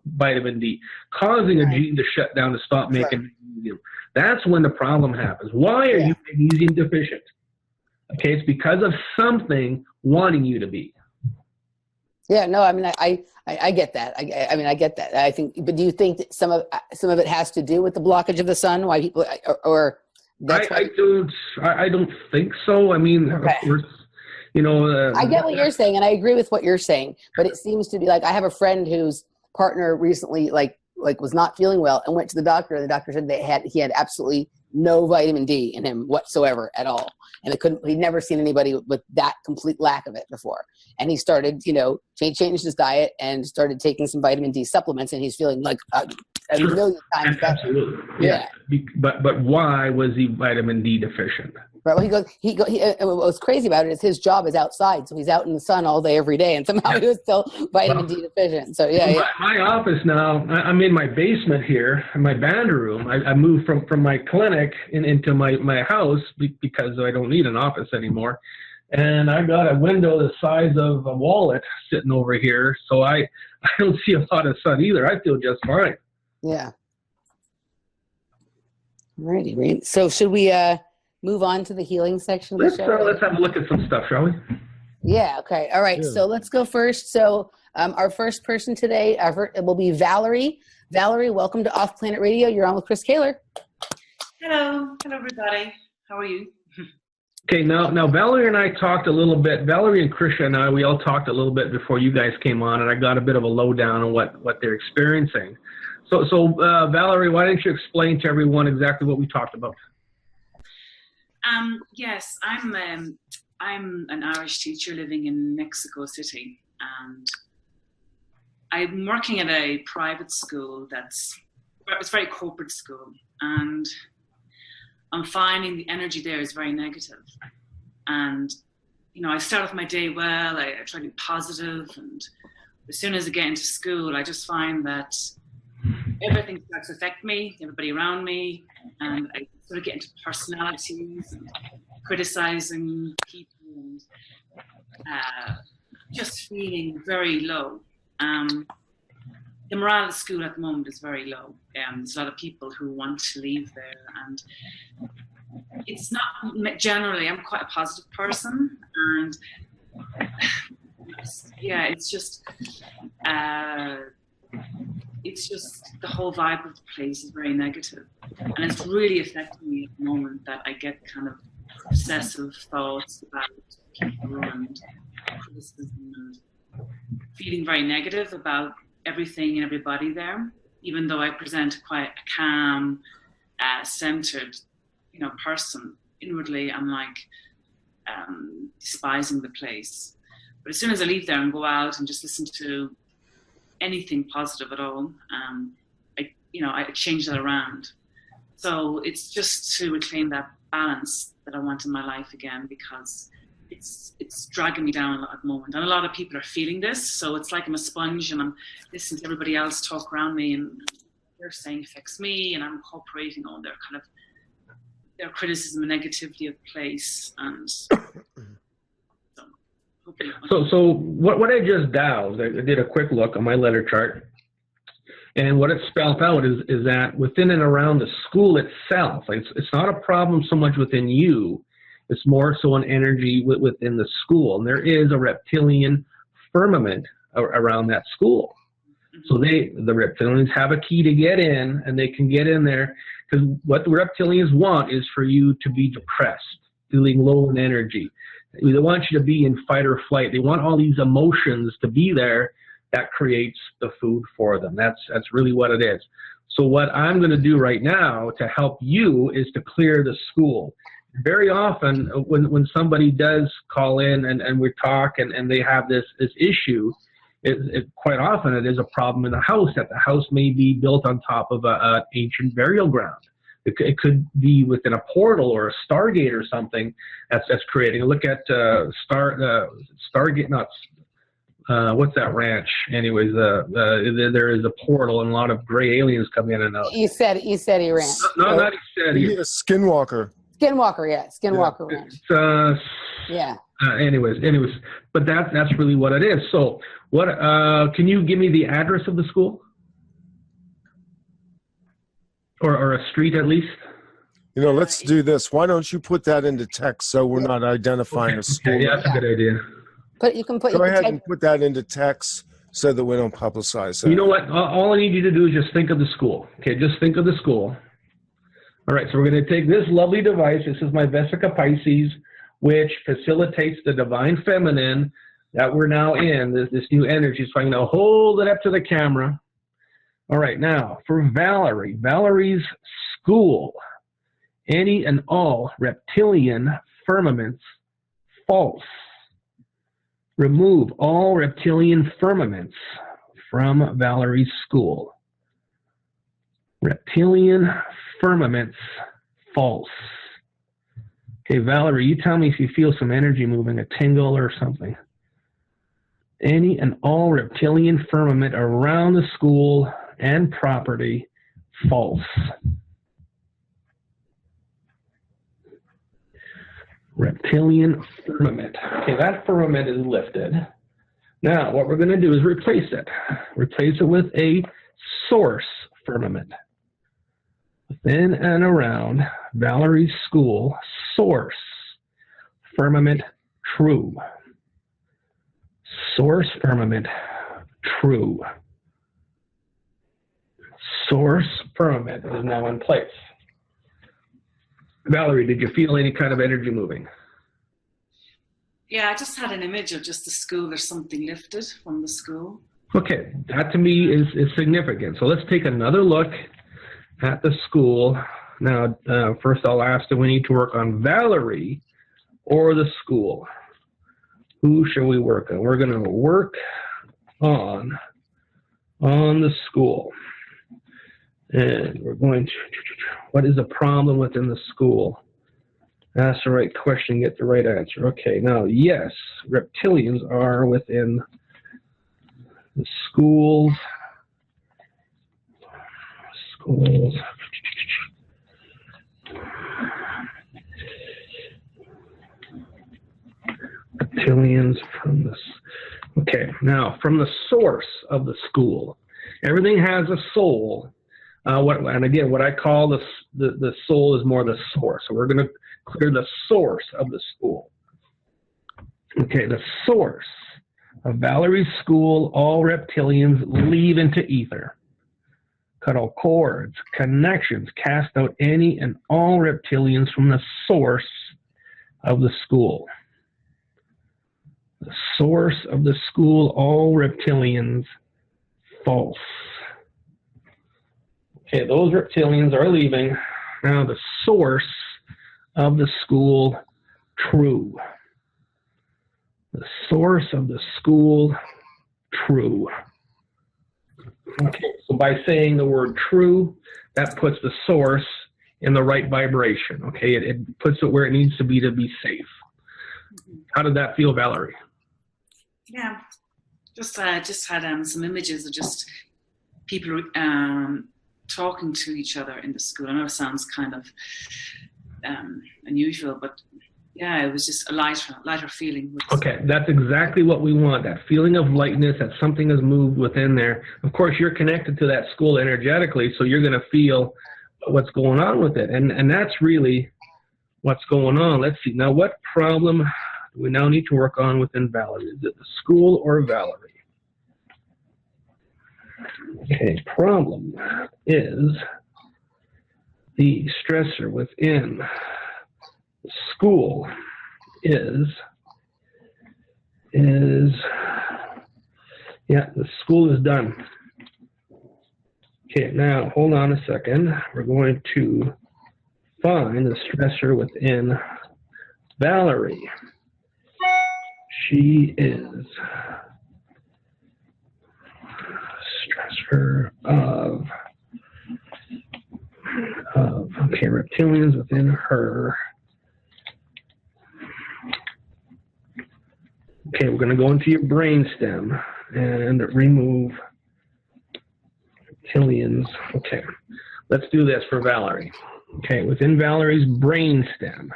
vitamin D, causing a gene to shut down to stop making magnesium. That's when the problem happens. Why are you magnesium deficient? Okay, it's because of something wanting you to be. Yeah, no, I mean, I get that. I mean, I get that. I think, but do you think that some of it has to do with the blockage of the sun? Why people, or that's I don't think so. I mean, of course, I get what you're saying, and I agree with what you're saying. But it seems to be I have a friend whose partner recently, was not feeling well, and went to the doctor, and the doctor said he had absolutely no vitamin D in him whatsoever at all. And he'd never seen anybody with that complete lack of it before. And he started, changed his diet and started taking some vitamin D supplements, and he's feeling like a million times better. Absolutely. Yeah. But why was he vitamin D deficient? Right. Well, what's crazy about it is his job is outside, so he's out in the sun all day, every day, and somehow he was still vitamin D deficient. So My office now, I'm in my basement here, in my band room. I moved from my clinic into my house because I don't need an office anymore. and I got a window the size of a wallet sitting over here, so I don't see a lot of sun either. I feel just fine. Yeah. Alrighty, right. So should we move on to the healing section of the show? Let's have a look at some stuff, shall we? Yeah. Okay. All right. Yeah. So let's go first. So our first person today it will be Valerie. Valerie, welcome to Off Planet Radio. You're on with Chris Kehler. Hello. Hello, everybody. How are you? Okay, now Valerie and I talked a little bit. Valerie and Krisha and I, we all talked a little bit before you guys came on, and I got a bit of a lowdown on what they're experiencing. So Valerie, why don't you explain to everyone exactly what we talked about? Yes, I'm an Irish teacher living in Mexico City, and I'm working at a private school it's a very corporate school, and I'm finding the energy there is very negative. And, you know, I start off my day well, I try to be positive, and as soon as I get into school, I just find that everything starts to affect me, everybody around me, and I sort of get into personalities and criticizing people and just feeling very low. The morale of the school at the moment is very low. There's a lot of people who want to leave there, and it's not generally, I'm quite a positive person, and yeah, it's just the whole vibe of the place is very negative, and it's really affecting me at the moment that I get kind of obsessive thoughts about people and criticism and feeling very negative about everything and everybody there, even though I present quite a calm, centered, you know, person. Inwardly, I'm like despising the place. But as soon as I leave there and go out and just listen to anything positive at all, I change that around. So it's just to reclaim that balance that I want in my life again, because it's dragging me down at the moment, and a lot of people are feeling this. So it's like I'm a sponge, and I'm listening to everybody else talk around me, and they're saying affects me, and I'm incorporating all their kind of their criticism and negativity of the place. And so what I just dialed, I did a quick look on my letter chart, and what it spelled out is that within and around the school itself, it's not a problem so much within you. It's more so an energy within the school. And there is a reptilian firmament around that school. So the reptilians have a key to get in, and they can get in there, because what the reptilians want is for you to be depressed, feeling low in energy. They want you to be in fight or flight. They want all these emotions to be there. That creates the food for them. That's really what it is. So what I'm going to do right now to help you is to clear the school. Very often when somebody does call in and we talk and they have this issue, quite often it is a problem in the house, that the house may be built on top of an ancient burial ground. It could be within a portal or a stargate or something that's creating. Look at Stargate, what's that ranch? Anyways, there is a portal and a lot of gray aliens come in and out. You said Iran. No, not Eastedi. Skinwalker. Skinwalker, yeah. Skinwalker Ranch. Yeah. Anyways, but that's really what it is. So what, can you give me the address of the school? Or a street at least? You know, let's do this. Why don't you put that into text so we're not identifying a school? Yeah, that's a good idea. Go ahead and put that into text so that we don't publicize that. You know what? All I need you to do is just think of the school. Okay, just think of the school. All right, so we're going to take this lovely device. This is my Vesica Pisces, which facilitates the divine feminine that we're now in, this new energy. So I'm going to hold it up to the camera. All right, now for Valerie's school, any and all reptilian firmaments, false. Remove all reptilian firmaments from Valerie's school. Reptilian firmaments, false. Okay, Valerie, you tell me if you feel some energy moving, a tingle or something. Any and all reptilian firmament around the school and property, false. Reptilian firmament. Okay, that firmament is lifted. Now, what we're going to do is replace it. Replace it with a source firmament. Within and around Valerie's school, source firmament true. Source firmament true. Source firmament is now in place. Valerie, did you feel any kind of energy moving? Yeah, I just had an image of just the school. There's something lifted from the school. Okay, that to me is significant. So let's take another look at the school. Now, first I'll ask, do we need to work on Valerie or the school? Who shall we work on? We're going to work on the school. And we're going to, what is the problem within the school? Ask the right question, get the right answer. Okay, now, yes, reptilians are within the schools. Reptilians from this. Okay, now, from the source of the school. Everything has a soul. And again, what I call the soul is more the source. So we're going to clear the source of the school. Okay, the source of Valerie's school, all reptilians leave into ether. Cut all cords, connections, cast out any and all reptilians from the source of the school. The source of the school, all reptilians, false. Okay, those reptilians are leaving. Now the source of the school, true. The source of the school, true. Okay, so by saying the word true, that puts the source in the right vibration. Okay, it puts it where it needs to be safe. How did that feel, Valerie? Yeah, just had some images of just people talking to each other in the school. I know it sounds kind of unusual, but yeah, it was just a lighter feeling. Okay, that's exactly what we want, that feeling of lightness, that something has moved within there. Of course, you're connected to that school energetically, so you're going to feel what's going on with it. And that's really what's going on. Let's see. Now, what problem do we now need to work on within Valerie? Is it the school or Valerie? Okay, problem is the stressor within the school is yeah, the school is done. Okay, now hold on a second. We're going to find the stressor within Valerie. She is stressor of okay, reptilians within her. Okay, we're going to go into your brainstem and remove reptilians. Okay, let's do this for Valerie. Okay, within Valerie's brainstem,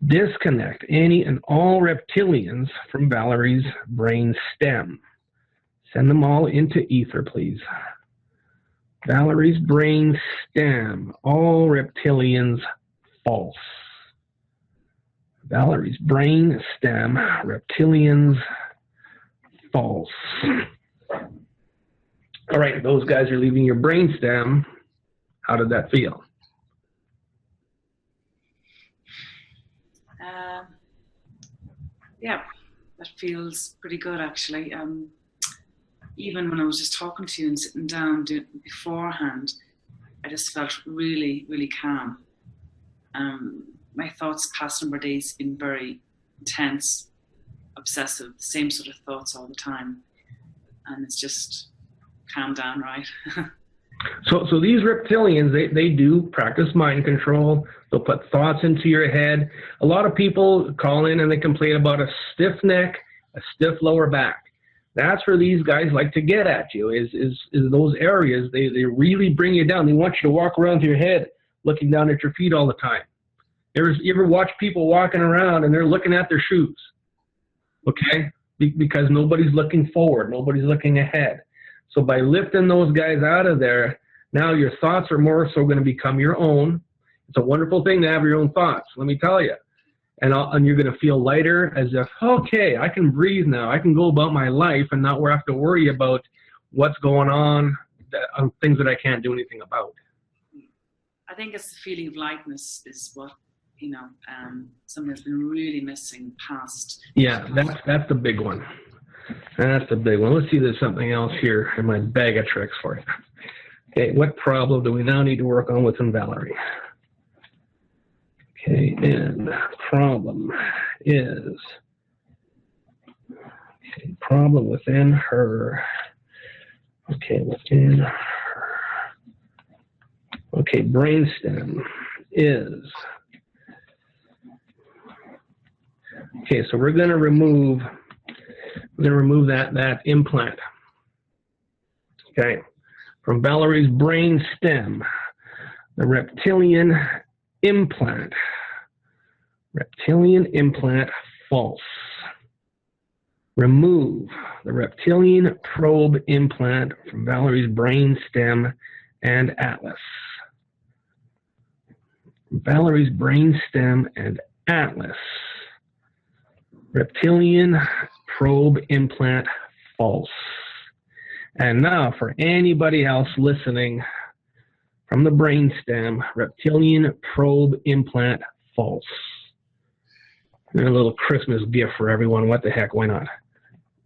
disconnect any and all reptilians from Valerie's brainstem. Send them all into ether, please. Valerie's brainstem, all reptilians, false. Valerie's brainstem, reptilians, false. All right, those guys are leaving your brainstem. How did that feel? Yeah, that feels pretty good, actually. Even when I was just talking to you and sitting down beforehand, I just felt really, really calm. My thoughts past number of days have been very intense, obsessive, the same sort of thoughts all the time. And it's just calmed down, right? So these reptilians, they do practice mind control. They'll put thoughts into your head. A lot of people call in and they complain about a stiff neck, a stiff lower back. That's where these guys like to get at you, is those areas. They really bring you down. They want you to walk around with your head looking down at your feet all the time. You ever watch people walking around and they're looking at their shoes? Okay? Because nobody's looking forward. Nobody's looking ahead. So by lifting those guys out of there, now your thoughts are more so going to become your own. It's a wonderful thing to have your own thoughts, let me tell you. And you're going to feel lighter, as if, okay, I can breathe now. I can go about my life and not have to worry about what's going on, things that I can't do anything about. I think it's the feeling of lightness is what, something that's been really missing past. Yeah, that's the big one. That's the big one. Let's see, there's something else here in my bag of tricks for you. Okay, what problem do we now need to work on within Valerie? Okay, and problem is, problem within her. Okay, within her. Okay, brainstem is. Okay, so we're going to remove that implant. Okay, from Valerie's brainstem, the reptilian implant. Reptilian implant false. Remove the reptilian probe implant from Valerie's brainstem and atlas. Valerie's brainstem and atlas. Reptilian probe implant false. And now for anybody else listening from the brainstem, reptilian probe implant false. And a little Christmas gift for everyone. What the heck, why not?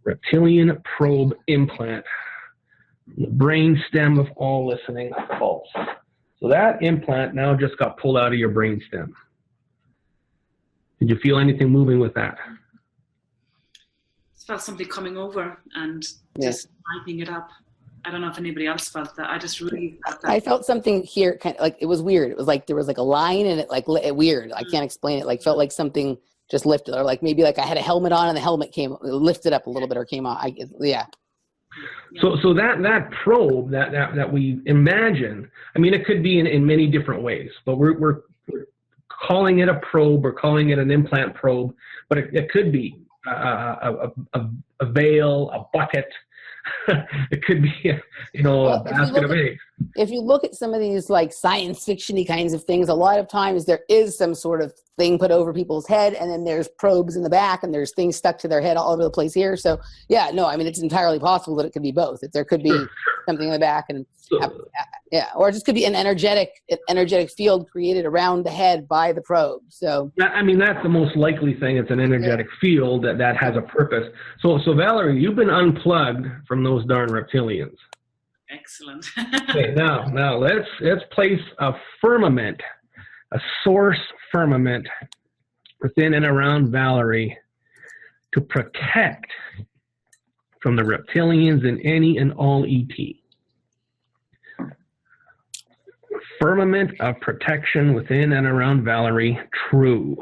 Reptilian probe implant. The brainstem of all listening, false. So that implant now just got pulled out of your brainstem. Did you feel anything moving with that? I felt something coming over and just lightening it up. I don't know if anybody else felt that. I just really felt that. I felt something here, kind of like it was weird. It was like there was like a line and it like weird. I can't explain it. Like felt like something just lifted, or like maybe like I had a helmet on and the helmet lifted up a little bit or came out. Yeah. So that probe that we imagine, I mean, it could be in many different ways, but we're calling it a probe, or calling it an implant probe, but it could be a veil, a bucket. It could be, a basket of eggs. If you look at some of these like science fiction-y kinds of things, a lot of times there is some sort of thing put over people's head, and then there's probes in the back, and there's things stuck to their head all over the place here. So yeah, no, I mean, it's entirely possible that it could be both. That there could be something in the back, and or it just could be an energetic field created around the head by the probe. So I mean, that's the most likely thing. It's an energetic field that has a purpose. So Valerie, you've been unplugged from those darn reptilians. Excellent. Okay, now let's place a firmament, a source firmament within and around Valerie to protect from the reptilians and any and all ET. Firmament of protection within and around Valerie, true.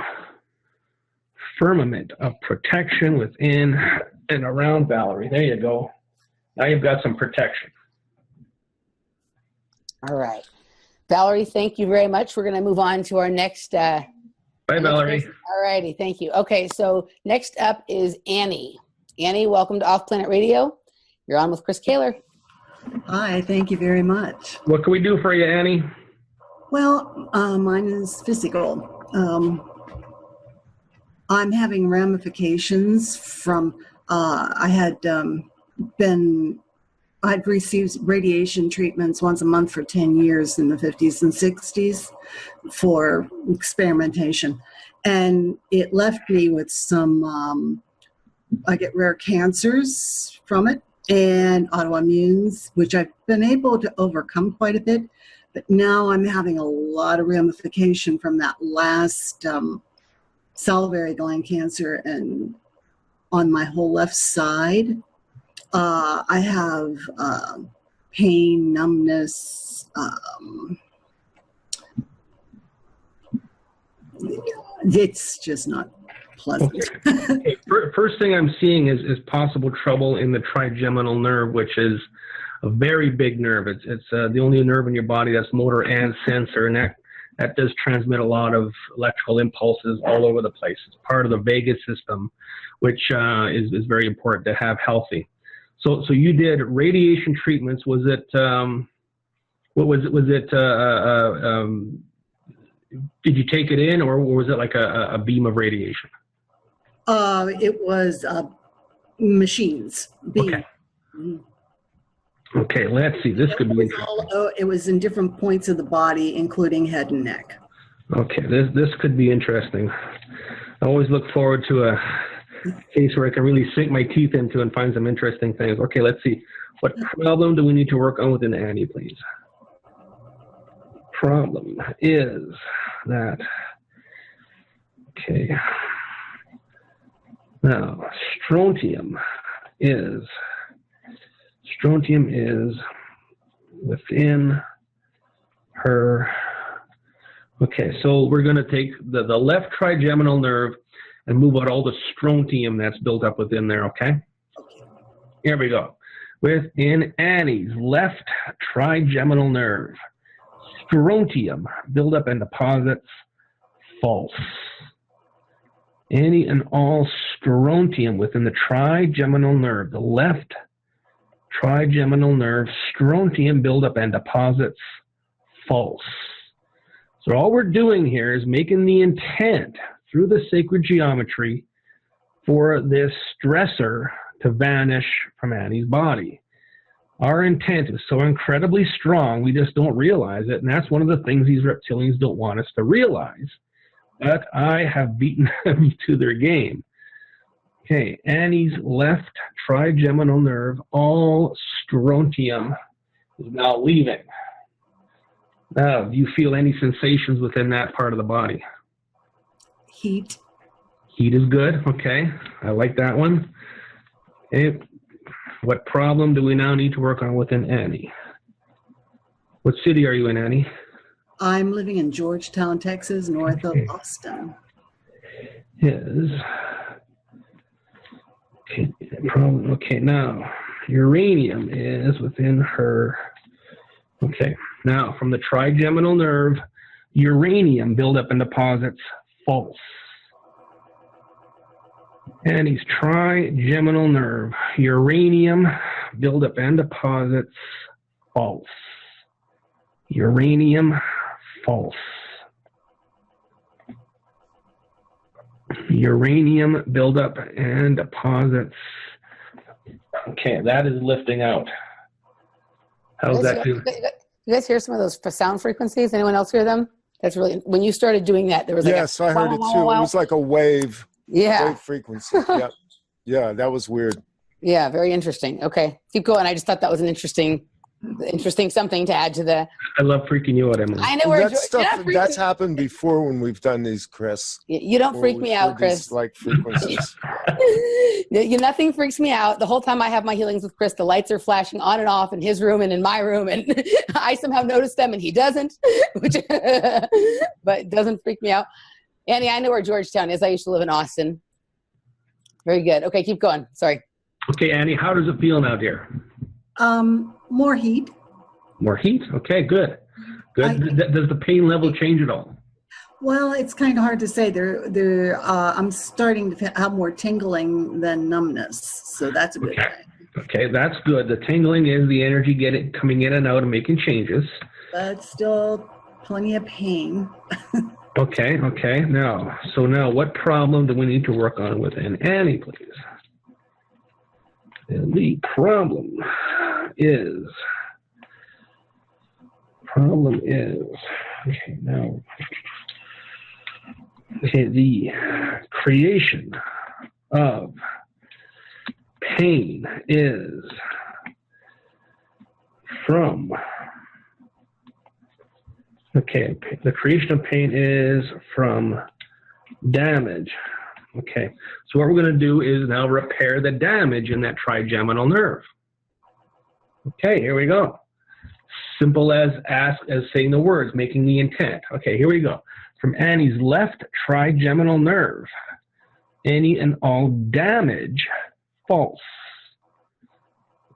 Firmament of protection within and around Valerie. There you go. Now you've got some protection. All right. Valerie, thank you very much. We're going to move on to our next. Bye, Valerie. All righty. Thank you. Okay. So next up is Annie. Annie, welcome to Off Planet Radio. You're on with Chris Kehler. Hi. Thank you very much. What can we do for you, Annie? Well, mine is physical. I'm having ramifications from, I'd received radiation treatments once a month for 10 years in the 50s and 60s for experimentation. And it left me with some, I get rare cancers from it and autoimmunes, which I've been able to overcome quite a bit. But now I'm having a lot of ramification from that last salivary gland cancer and on my whole left side. I have pain, numbness. It's just not pleasant. Okay. First thing I'm seeing is possible trouble in the trigeminal nerve, which is a very big nerve. It's the only nerve in your body that's motor and sensor, and that does transmit a lot of electrical impulses all over the place. It's part of the vagus system, which is very important to have healthy. So you did radiation treatments. Was it, what was it? Was it, did you take it in, or was it like a beam of radiation? It was machines. Beam. Okay. Okay, let's see. This could be interesting. It was in different points of the body, including head and neck. Okay, this could be interesting. I always look forward to a case where I can really sink my teeth into and find some interesting things. Okay, let's see. What problem do we need to work on within Annie, please? Problem is that, okay, now strontium is within her. Okay, so we're going to take the left trigeminal nerve and move out all the strontium that's built up within there, okay? Here we go. Within Annie's left trigeminal nerve, strontium buildup and deposits, false. Any and all strontium within the trigeminal nerve, the left trigeminal nerve, strontium buildup and deposits, false. So all we're doing here is making the intent through the sacred geometry for this stressor to vanish from Annie's body. Our intent is so incredibly strong, we just don't realize it, and that's one of the things these reptilians don't want us to realize. But I have beaten them to their game. Okay, Annie's left trigeminal nerve, all strontium is now leaving. Now, do you feel any sensations within that part of the body? Heat. Heat is good, okay. I like that one. Okay. What problem do we now need to work on within Annie? What city are you in, Annie? I'm living in Georgetown, Texas, north of Austin. Is okay, problem. Okay, now uranium is within her. Okay, now from the trigeminal nerve, uranium buildup and deposits, false. Annie's trigeminal nerve, uranium buildup and deposits, false. Uranium, false. Uranium buildup and deposits. Okay, that is lifting out. How's that do? You guys hear some of those sound frequencies? Anyone else hear them? That's really, when you started doing that, there was like yes, I heard it too. It was like a wave. Yeah. Wave frequency. Yep. Yeah, that was weird. Yeah, very interesting. Okay, keep going. I just thought that was an interesting something to add to the. I love freaking you out, Emily. I know where that stuff that's happened before when we've done these, Chris. You don't freak me out, Chris. These, like frequencies. Nothing freaks me out. The whole time I have my healings with Chris, the lights are flashing on and off in his room and in my room, and I somehow notice them and he doesn't, but it doesn't freak me out. Annie, I know where Georgetown is. I used to live in Austin. Very good. Okay, keep going. Sorry. Okay, Annie, how does it feel now, dear? More heat. More heat? Okay, good. Good. Does the pain level change at all? Well, it's kind of hard to say. I'm starting to have more tingling than numbness, so that's a good thing. Okay, that's good. The tingling is the energy coming in and out and making changes. But still plenty of pain. Okay. Now, what problem do we need to work on within Annie, please? And the problem is, the creation of pain is from, the creation of pain is from damage. Okay, so what we're going to do is now repair the damage in that trigeminal nerve. Okay, here we go. Simple as saying the words, making the intent. Okay, here we go. From Annie's left trigeminal nerve, any and all damage, false.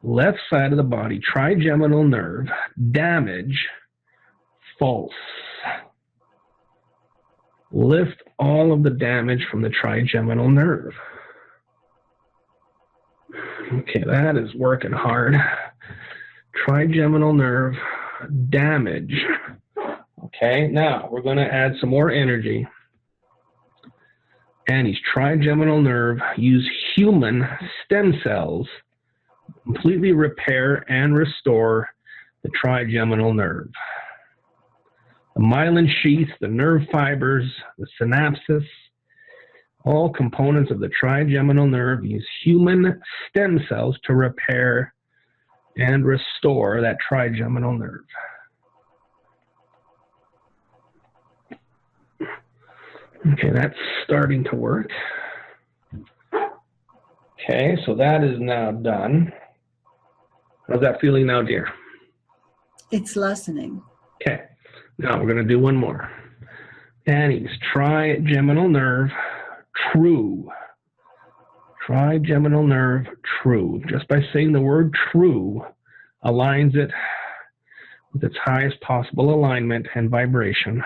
Left side of the body, trigeminal nerve, damage, false. lift all of the damage from the trigeminal nerve. Okay, that is working hard. Trigeminal nerve damage. Okay, now we're going to add some more energy. Annie's trigeminal nerve, use human stem cells, completely repair and restore the trigeminal nerve. The myelin sheath, the nerve fibers, the synapses, all components of the trigeminal nerve use human stem cells to repair and restore that trigeminal nerve. Okay, that's starting to work. Okay, so that is now done. How's that feeling now, dear? It's lessening. Okay, now we're going to do one more. Annie's trigeminal nerve, true. Trigeminal nerve, true. Just by saying the word true aligns it with its highest possible alignment and vibration.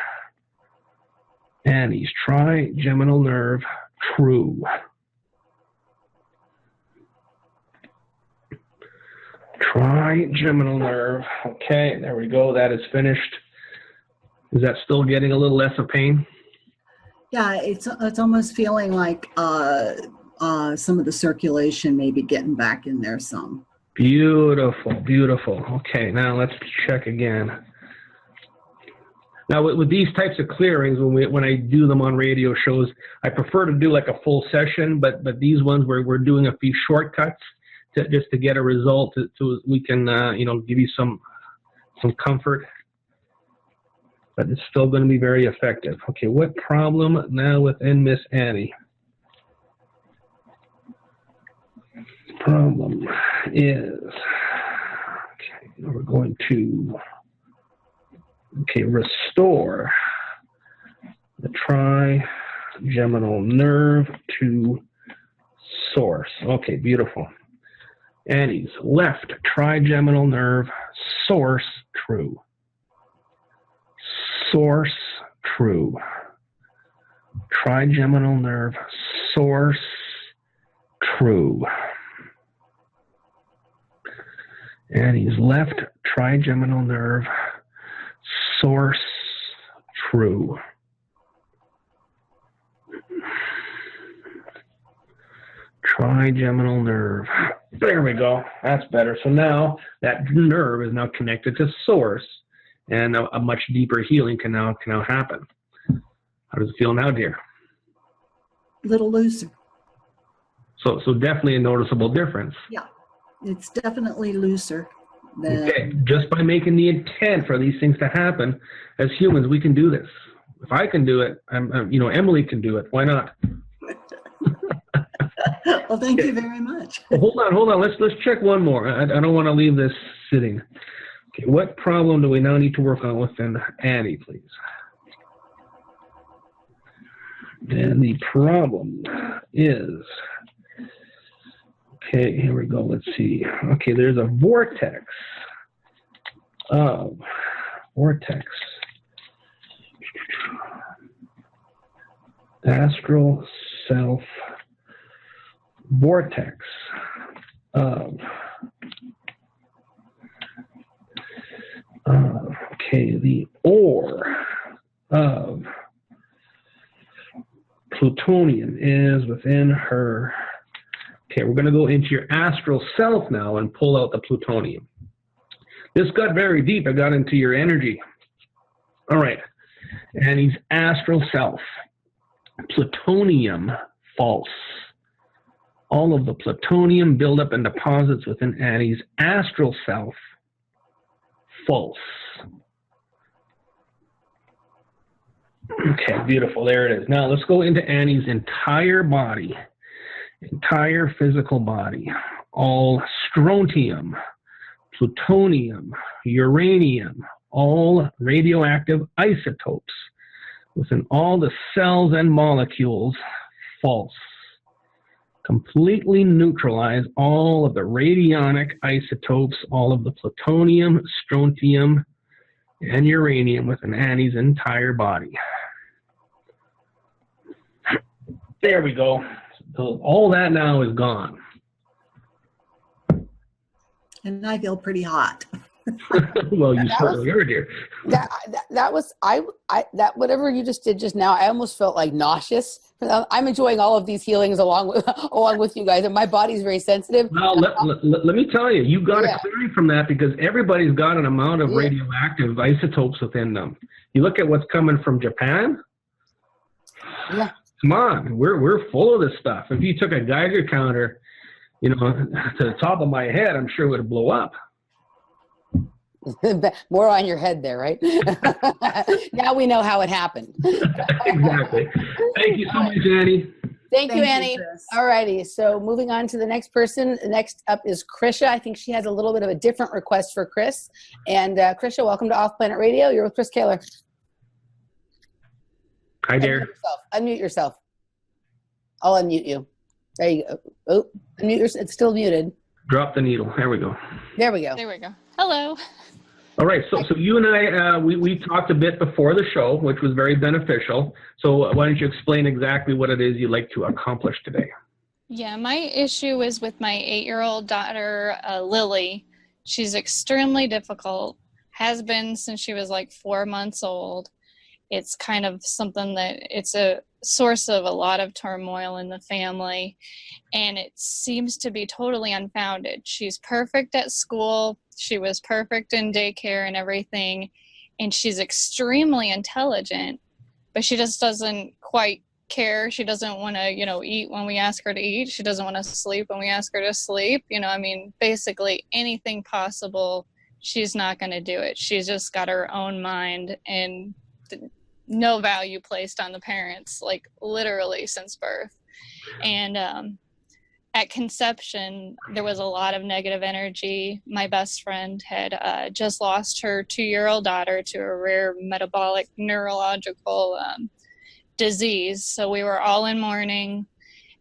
Annie's trigeminal nerve, true. Trigeminal nerve. Okay, there we go. That is finished. Is that still getting a little less of pain? Yeah, it's almost feeling like some of the circulation may be getting back in there some. Beautiful, beautiful. Okay, now let's check again. Now, with these types of clearings, when I do them on radio shows, I prefer to do like a full session, but these ones where we're doing a few shortcuts just to get a result, so we can give you some comfort, but it's still going to be very effective. Okay, what problem now within Miss Annie? Problem is, okay, we're going to. Okay, restore the trigeminal nerve to source. Okay, beautiful. Annie's left trigeminal nerve, source, true. Source, true. Trigeminal nerve, source, true. Annie's left trigeminal nerve, source, true. Trigeminal nerve. There we go. That's better. So now that nerve is now connected to source, and a much deeper healing can now happen. How does it feel now, dear? A little looser. So definitely a noticeable difference. Yeah, it's definitely looser. Okay. Just by making the intent for these things to happen, as humans, we can do this. If I can do it, Emily can do it. Why not? Well, thank you very much. Well, hold on. Let's check one more. I don't want to leave this sitting. Okay, what problem do we now need to work on within Annie, please? And the problem is, okay, here we go. Let's see. Okay, there's a vortex. Astral self vortex of the ore of plutonium is within her. Okay, we're going to go into your astral self now and pull out the plutonium. This got very deep. It got into your energy. All right, and he's astral self. Plutonium, false. All of the plutonium buildup and deposits within Annie's astral self, false. Okay, beautiful. There it is. Now let's go into Annie's entire body, entire physical body. All strontium, plutonium, uranium, all radioactive isotopes within all the cells and molecules, false. Completely neutralize all of the radionic isotopes, all of the plutonium, strontium, and uranium within Annie's entire body. There we go. So all that now is gone. And I feel pretty hot. Well, you certainly are, dear. That was that whatever you just did just now. I almost felt like nauseous. I'm enjoying all of these healings along with you guys, and my body's very sensitive. Well, let me tell you, you got a clearing from that because everybody's got an amount of radioactive isotopes within them. You look at what's coming from Japan. Yeah. Come on, we're full of this stuff. If you took a Geiger counter, to the top of my head, I'm sure it would blow up. More on your head there, right? Now we know how it happened. Exactly. Thank you so much, Annie. Thank you, Annie. All righty. So moving on to the next person. Next up is Krisha. I think she has a little bit of a different request for Chris. And Krisha, welcome to Off Planet Radio. You're with Chris Kehler. Hi, dear. Unmute yourself. I'll unmute you. There you go. Oh, unmute yourself. It's still muted. Drop the needle. There we go. There we go. There we go. Hello. All right. So you and I, we talked a bit before the show, which was very beneficial. So why don't you explain exactly what it is you'd like to accomplish today? Yeah, my issue is with my 8-year-old daughter, Lily. She's extremely difficult, has been since she was like 4 months old. It's kind of something that it's a source of a lot of turmoil in the family, and it seems to be totally unfounded. She's perfect at school. She was perfect in daycare and everything, and she's extremely intelligent, but she just doesn't quite care. She doesn't want to, eat when we ask her to eat. She doesn't want to sleep when we ask her to sleep. Basically anything possible, she's not going to do it. She's just got her own mind and no value placed on the parents, like literally since birth. And at conception, there was a lot of negative energy. My best friend had just lost her 2-year-old daughter to a rare metabolic neurological disease. So we were all in mourning.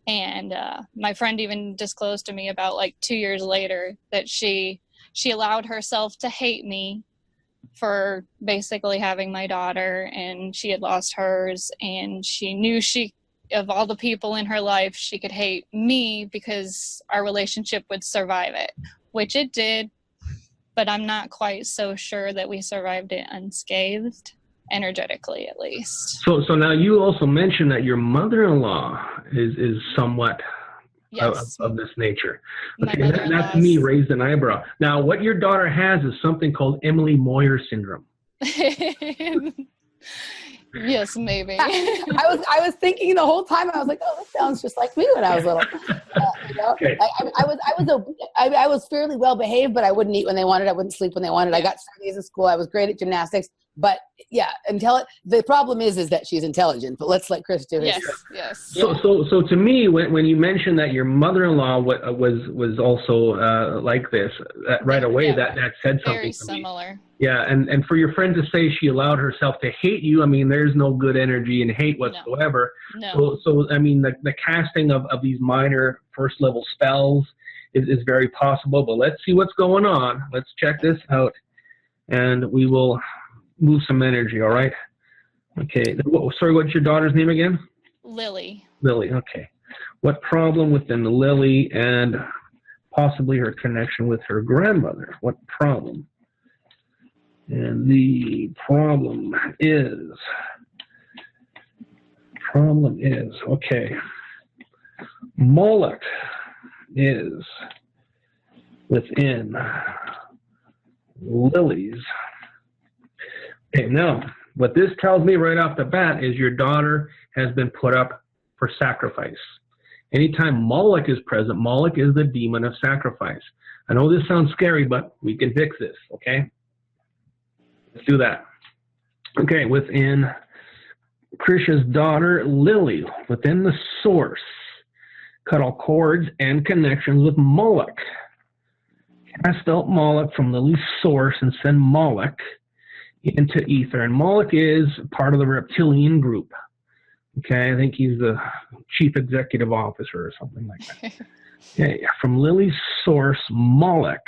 And my friend even disclosed to me about like 2 years later that she allowed herself to hate me for basically having my daughter, and she had lost hers, and she knew of all the people in her life, she could hate me because our relationship would survive it, which it did, but I'm not quite so sure that we survived it unscathed, energetically at least. So now you also mentioned that your mother-in-law is somewhat of this nature. Okay, that to me raised an eyebrow. Now, what your daughter has is something called Emily Moyer syndrome. Yes, maybe. I was thinking the whole time. I was like, oh, this sounds just like me when I was little. Okay. I was fairly well behaved, but I wouldn't eat when they wanted. I wouldn't sleep when they wanted. I got straight A's in school. I was great at gymnastics. But yeah, the problem is that she's intelligent. But let's let Chris do his. Yes. So to me, when you mentioned that your mother-in-law was also like this, right away that said something. Very similar. Yeah, and for your friend to say she allowed herself to hate you, there's no good energy in hate whatsoever. No. So the casting of these minor first level spells is very possible. But let's see what's going on. Let's check this out, and we will move some energy, all right? Okay. Sorry, what's your daughter's name again? Lily. Lily, okay. What problem within Lily and possibly her connection with her grandmother? What problem? And the problem is, okay, Moloch is within Lily's. Okay, now, what this tells me right off the bat is your daughter has been put up for sacrifice. Anytime Moloch is present, Moloch is the demon of sacrifice. I know this sounds scary, but we can fix this, okay? Let's do that. Okay, within Krisha's daughter, Lily, within the source, cut all cords and connections with Moloch. Cast out Moloch from Lily's source and send Moloch into ether. And Moloch is part of the Reptilian group. Okay, I think he's the chief executive officer or something like that. Okay, from Lily's source, Moloch,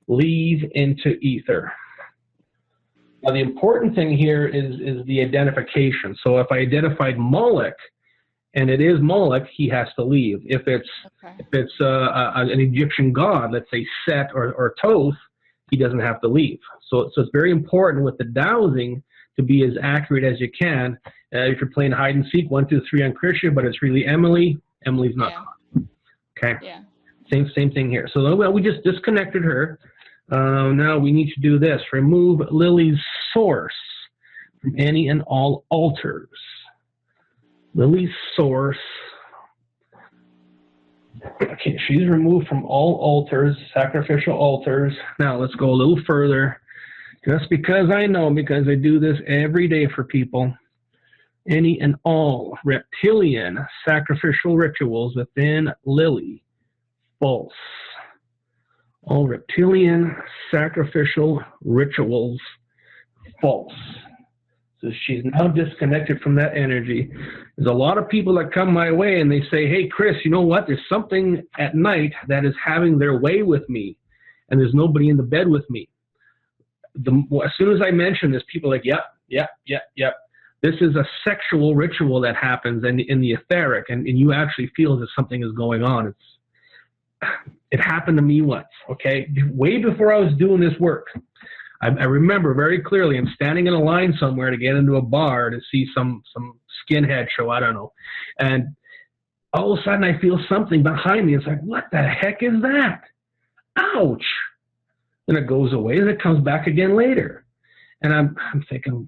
leave into ether. Now, the important thing here is the identification. So if I identified Moloch and it is Moloch, he has to leave. If it's an Egyptian god, let's say Set or Thoth, he doesn't have to leave. So it's very important with the dowsing to be as accurate as you can. If you're playing hide and seek, 1, 2, 3 on Krisha, but it's really Emily, Emily's not caught. Okay. Yeah. Same thing here. So we just disconnected her. Now we need to do this. Remove Lily's source from any and all altars. Lily's source. Okay, she's removed from all altars, sacrificial altars. Now let's go a little further. Just because I know, because I do this every day for people. Any and all reptilian sacrificial rituals within Lily. False. All reptilian sacrificial rituals. False. So she's now disconnected from that energy. There's a lot of people that come my way and they say, hey, Chris, you know what? There's something at night that is having their way with me, and there's nobody in the bed with me. As soon as I mention this, people are like, yep. This is a sexual ritual that happens in the etheric, and you actually feel that something is going on. It happened to me once, okay? Way before I was doing this work. I remember very clearly, I'm standing in a line somewhere to get into a bar to see some skinhead show, I don't know. And all of a sudden I feel something behind me. It's like, what the heck is that? Ouch. And it goes away and it comes back again later. And I'm thinking,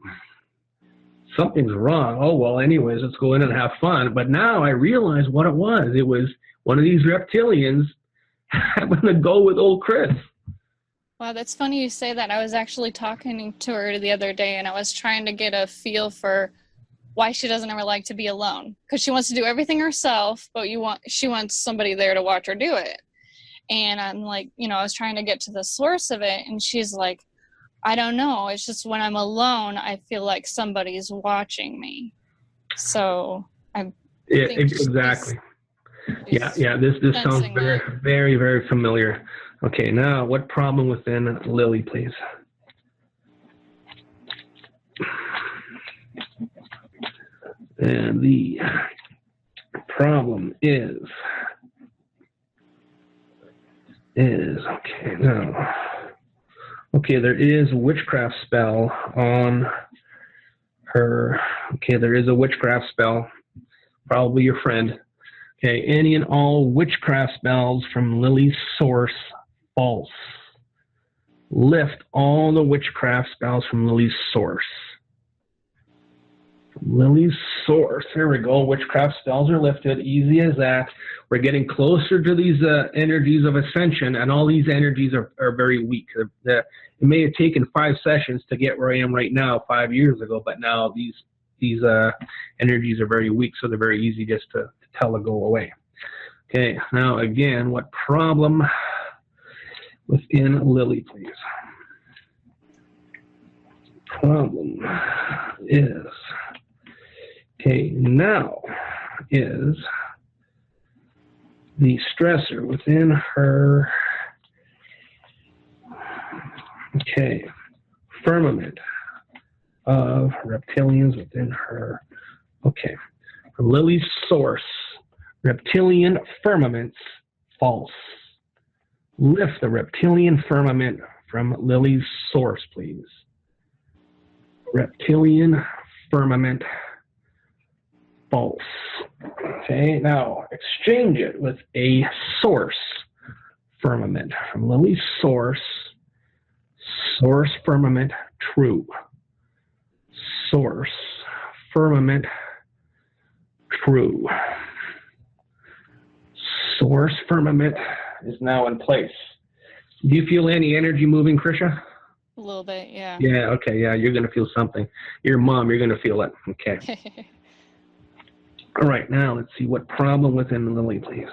something's wrong. Oh, well, anyways, let's go in and have fun. But now I realize what it was. It was one of these reptilians having to go with old Chris. Wow, that's funny you say that. I was actually talking to her the other day, and I was trying to get a feel for why she doesn't ever like to be alone. Because she wants to do everything herself, but she wants somebody there to watch her do it. And I'm like, I was trying to get to the source of it, and she's like, I don't know. It's just when I'm alone, I feel like somebody's watching me. So I think exactly. Yeah. This sounds very, very, very familiar. Okay, now what problem within Lily, please? And the problem is okay, now. Okay, there is a witchcraft spell on her. Okay, there is a witchcraft spell, probably your friend. Okay, any and all witchcraft spells from Lily's source, false. Lift all the witchcraft spells from Lily's source. From Lily's source, there we go. Witchcraft spells are lifted, easy as that. We're getting closer to these energies of ascension, and all these energies are very weak. It may have taken 5 sessions to get where I am right now 5 years ago, but now these energies are very weak, so they're very easy just to tell to go away. Okay, now again, what problem within Lily, please? Problem is, okay, now is the stressor within her, okay, firmament of reptilians within her. Okay, from Lily's source, reptilian firmaments, false. Lift the reptilian firmament from Lily's source, please. Reptilian firmament, false. Okay, now exchange it with a source firmament from Lily's source. Source firmament, true. Source firmament, true. Source firmament is now in place. Do you feel any energy moving, Krisha? A little bit, yeah. Yeah, okay, yeah, you're going to feel something. Your mom, you're going to feel it. Okay. All right, now let's see what problem within Lily, please.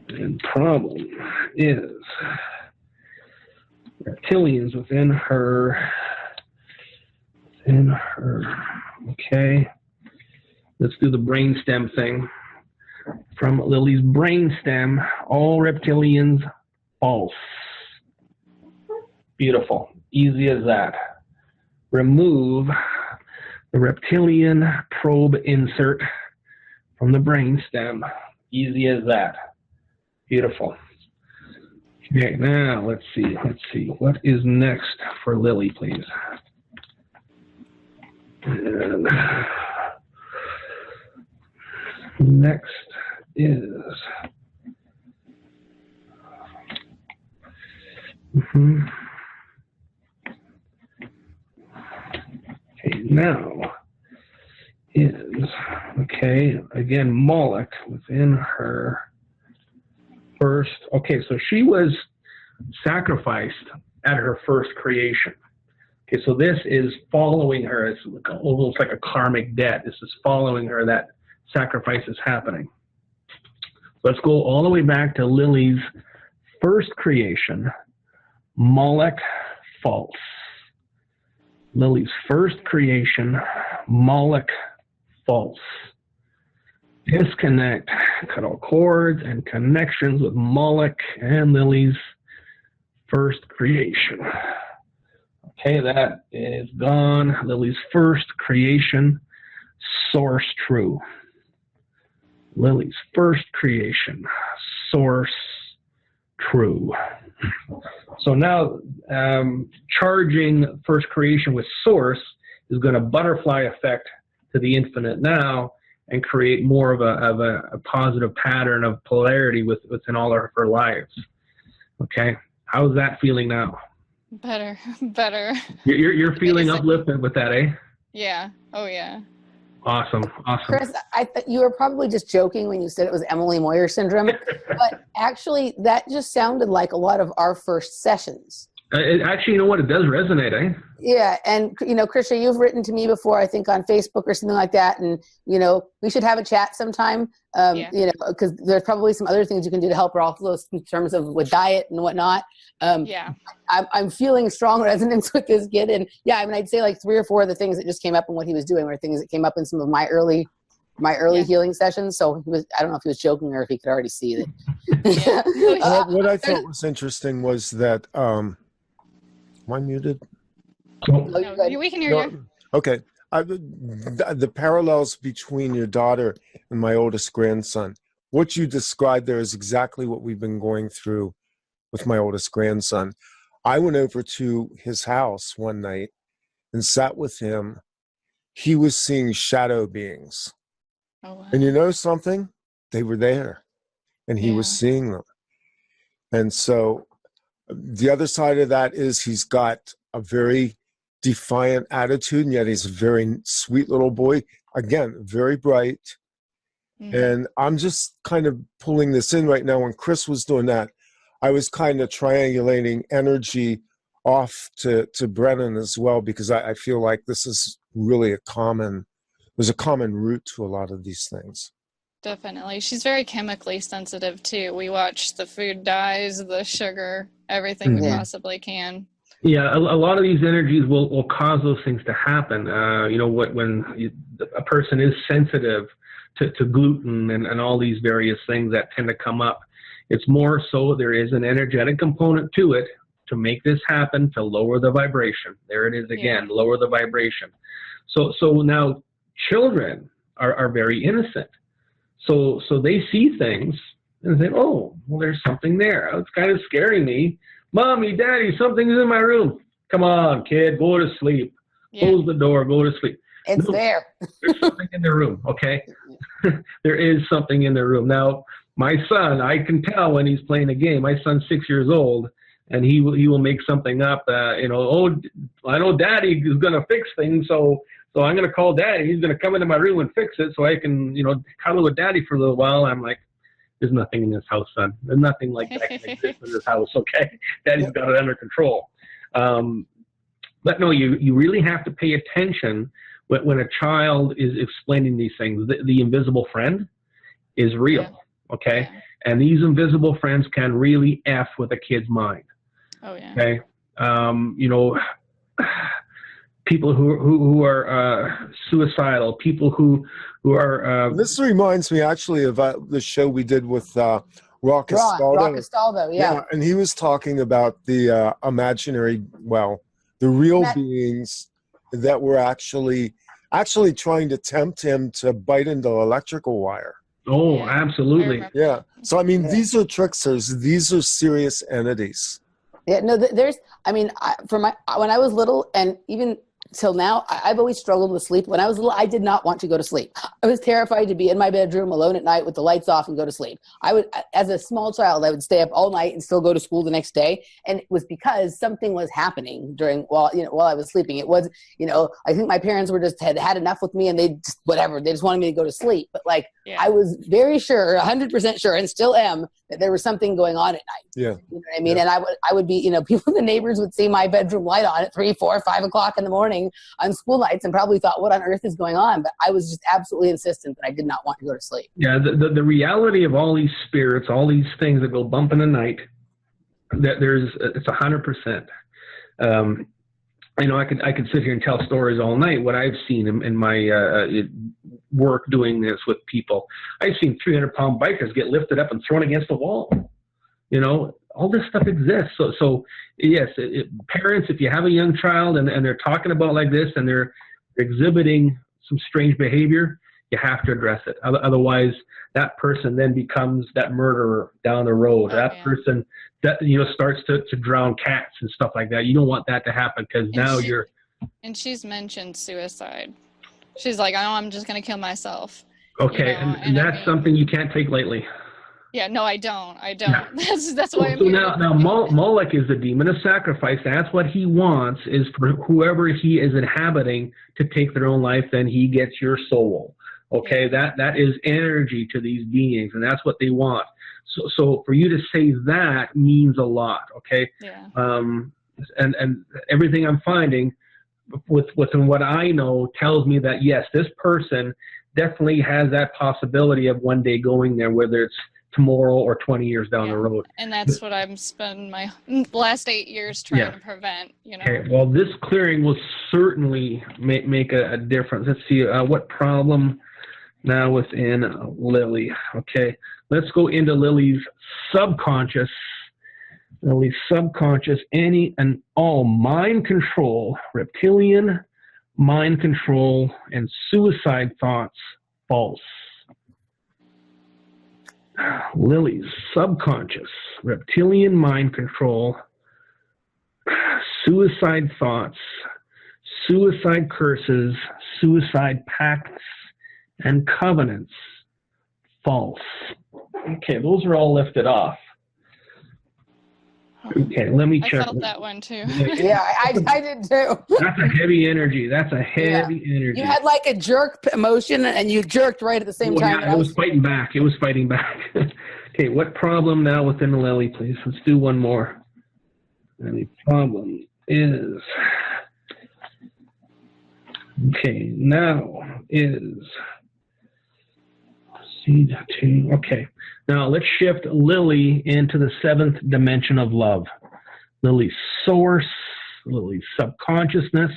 And problem is reptilians within her. Okay. Let's do the brainstem thing. From Lily's brainstem, all reptilians, false. Beautiful. Easy as that. Remove the reptilian probe insert from the brainstem. Easy as that. Beautiful. Okay, now let's see. What is next for Lily, please? And next is okay, now is, okay, again, Moloch within her first, okay, so she was sacrificed at her first creation. Okay, so this is following her. It's almost like a karmic debt. This is following her, that sacrifice is happening. Let's go all the way back to Lily's first creation, Moloch false. Lily's first creation, Moloch false. Disconnect, cut all cords and connections with Moloch and Lily's first creation. Okay, that is gone. Lily's first creation, source true. Lily's first creation, source true. So now charging first creation with source is going to butterfly effect to the infinite now and create more of a positive pattern of polarity within all of her lives. Okay, how's that feeling now? Better. You're feeling uplifted with that, eh? Yeah. Oh yeah. Awesome. Chris, you were probably just joking when you said it was Emily Moyer syndrome, but actually that just sounded like a lot of our first sessions. Actually, you know what? It does resonate, eh? Yeah, and Krisha, you've written to me before, I think on Facebook or something like that, and we should have a chat sometime. Because there's probably some other things you can do to help her also in terms of with diet and whatnot. I'm feeling strong resonance with this kid, and I'd say like 3 or 4 of the things that just came up in what he was doing were things that came up in some of my early healing sessions. So I don't know if he was joking or if he could already see that. What I thought was interesting was that. Am I muted? No, we can hear you. Okay. The parallels between your daughter and my oldest grandson. What you described there is exactly what we've been going through with my oldest grandson. I went over to his house one night and sat with him. He was seeing shadow beings. Oh, wow. And you know something? They were there. And he was seeing them. And so the other side of that is he's got a very defiant attitude, and yet he's a very sweet little boy. Again, very bright. Mm-hmm. And I'm just kind of pulling this in right now. When Chris was doing that, I was kind of triangulating energy off to Brennan as well, because I feel like this is really there's a common root to a lot of these things. Definitely. She's very chemically sensitive too. We watch the food dyes, the sugar, everything we possibly can. Yeah, a lot of these energies will cause those things to happen. When a person is sensitive to gluten and all these various things that tend to come up, it's more so there is an energetic component to it to make this happen, to lower the vibration. There it is again, lower the vibration. So now children are very innocent. So they see things and they say, oh, well, there's something there. It's kind of scaring me. Mommy, Daddy, something's in my room. Come on, kid, go to sleep. Close the door, go to sleep. It's there. There's something in the room, okay? There is something in the room. Now, my son, I can tell when he's playing a game. My son's 6 years old, and he will make something up. Oh, I know Daddy is going to fix things, so I'm going to call Daddy. He's going to come into my room and fix it so I can, cuddle with Daddy for a little while. I'm like, there's nothing in this house, son. There's nothing like that can exist in this house, okay? Daddy's got it under control. But no, you really have to pay attention when a child is explaining these things. The invisible friend is real, okay? Yeah. And these invisible friends can really F with a kid's mind. Oh, yeah. Okay? People who are suicidal, people who are... This reminds me actually of the show we did with Rock Castaldo, yeah. And he was talking about the imaginary, the real beings that were actually actually trying to tempt him to bite into electrical wire. Oh, Yeah. absolutely. Yeah. So, I mean, Yeah. these are tricksters. These are serious entities. Yeah, no, there's, I mean, when I was little and even till now, I've always struggled with sleep. When I was little, I did not want to go to sleep. I was terrified to be in my bedroom alone at night with the lights off and go to sleep. I would, as a small child, I would stay up all night and still go to school the next day. And it was because something was happening while I was sleeping. It was, I think my parents were just had enough with me and they just, whatever, they just wanted me to go to sleep. But like, Yeah. I was very sure, 100% sure, and still am, that there was something going on at night. Yeah. You know what I mean? And I would be, people, the neighbors would see my bedroom light on at 3, 4, 5 o'clock in the morning on school nights and probably thought, what on earth is going on? But I was just absolutely insistent that I did not want to go to sleep. Yeah, the reality of all these spirits, all these things that go bump in the night, that it's 100%. I could sit here and tell stories all night. What I've seen in my work doing this with people, I've seen 300-pound bikers get lifted up and thrown against the wall. All this stuff exists. So yes, parents, if you have a young child and they're talking about like this and they're exhibiting some strange behavior, you have to address it. Otherwise, that person then becomes that murderer down the road. That person that starts to drown cats and stuff like that. You don't want that to happen because now you're. And she's mentioned suicide. She's like, oh, I'm just going to kill myself. Okay, and that's something you can't take lightly. Yeah, no, I don't. Yeah. That's why I'm so here. Now Moloch is the demon of sacrifice. That's what he wants, is for whoever he is inhabiting to take their own life, then he gets your soul. Okay, yeah. that is energy to these beings, and that's what they want. So for you to say that means a lot, okay? Yeah. And everything I'm finding within what I know tells me that, yes, this person definitely has that possibility of one day going there, whether it's tomorrow or 20 years down the road. And that's what I'm spending my last 8 years trying to prevent, Okay, well, this clearing will certainly make a difference. Let's see, what problem now within Lily. Okay, let's go into Lily's subconscious. Lily's subconscious, any and all mind control, reptilian mind control, and suicide thoughts, false. Lily's subconscious, reptilian mind control, suicide thoughts, suicide curses, suicide pacts, and covenants, false. Okay, those are all lifted off. Okay, let me check. I felt that one too. Yeah, I did too. That's a heavy energy. That's a heavy energy. You had like a jerk emotion and you jerked right at the same time. Yeah, it was fighting back. It was fighting back. Okay, what problem now within the Lily, please? Let's do one more. And the problem is, okay, now is C2. Okay, now let's shift Lily into the 7th dimension of love. Lily's source, Lily's subconsciousness,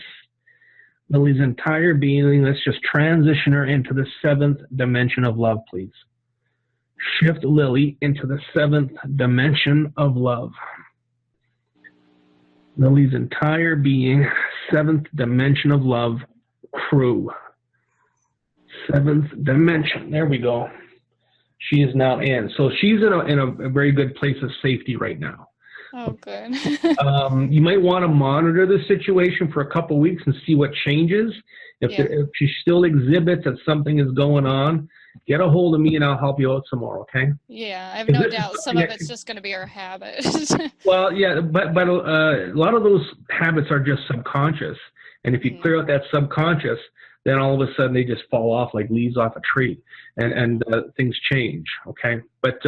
Lily's entire being. Let's just transition her into the 7th dimension of love, please. Shift Lily into the 7th dimension of love. Lily's entire being, 7th dimension of love, crew. 7th dimension. There we go. She is now in. So she's in a very good place of safety right now. Oh, good. You might want to monitor the situation for a couple of weeks and see what changes. If she still exhibits that something is going on, get a hold of me and I'll help you out some more, okay? Yeah, I have no doubt some of it's just going to be our habit. Well, yeah, but a lot of those habits are just subconscious. And if you clear out that subconscious, then all of a sudden they just fall off like leaves off a tree and things change, okay? But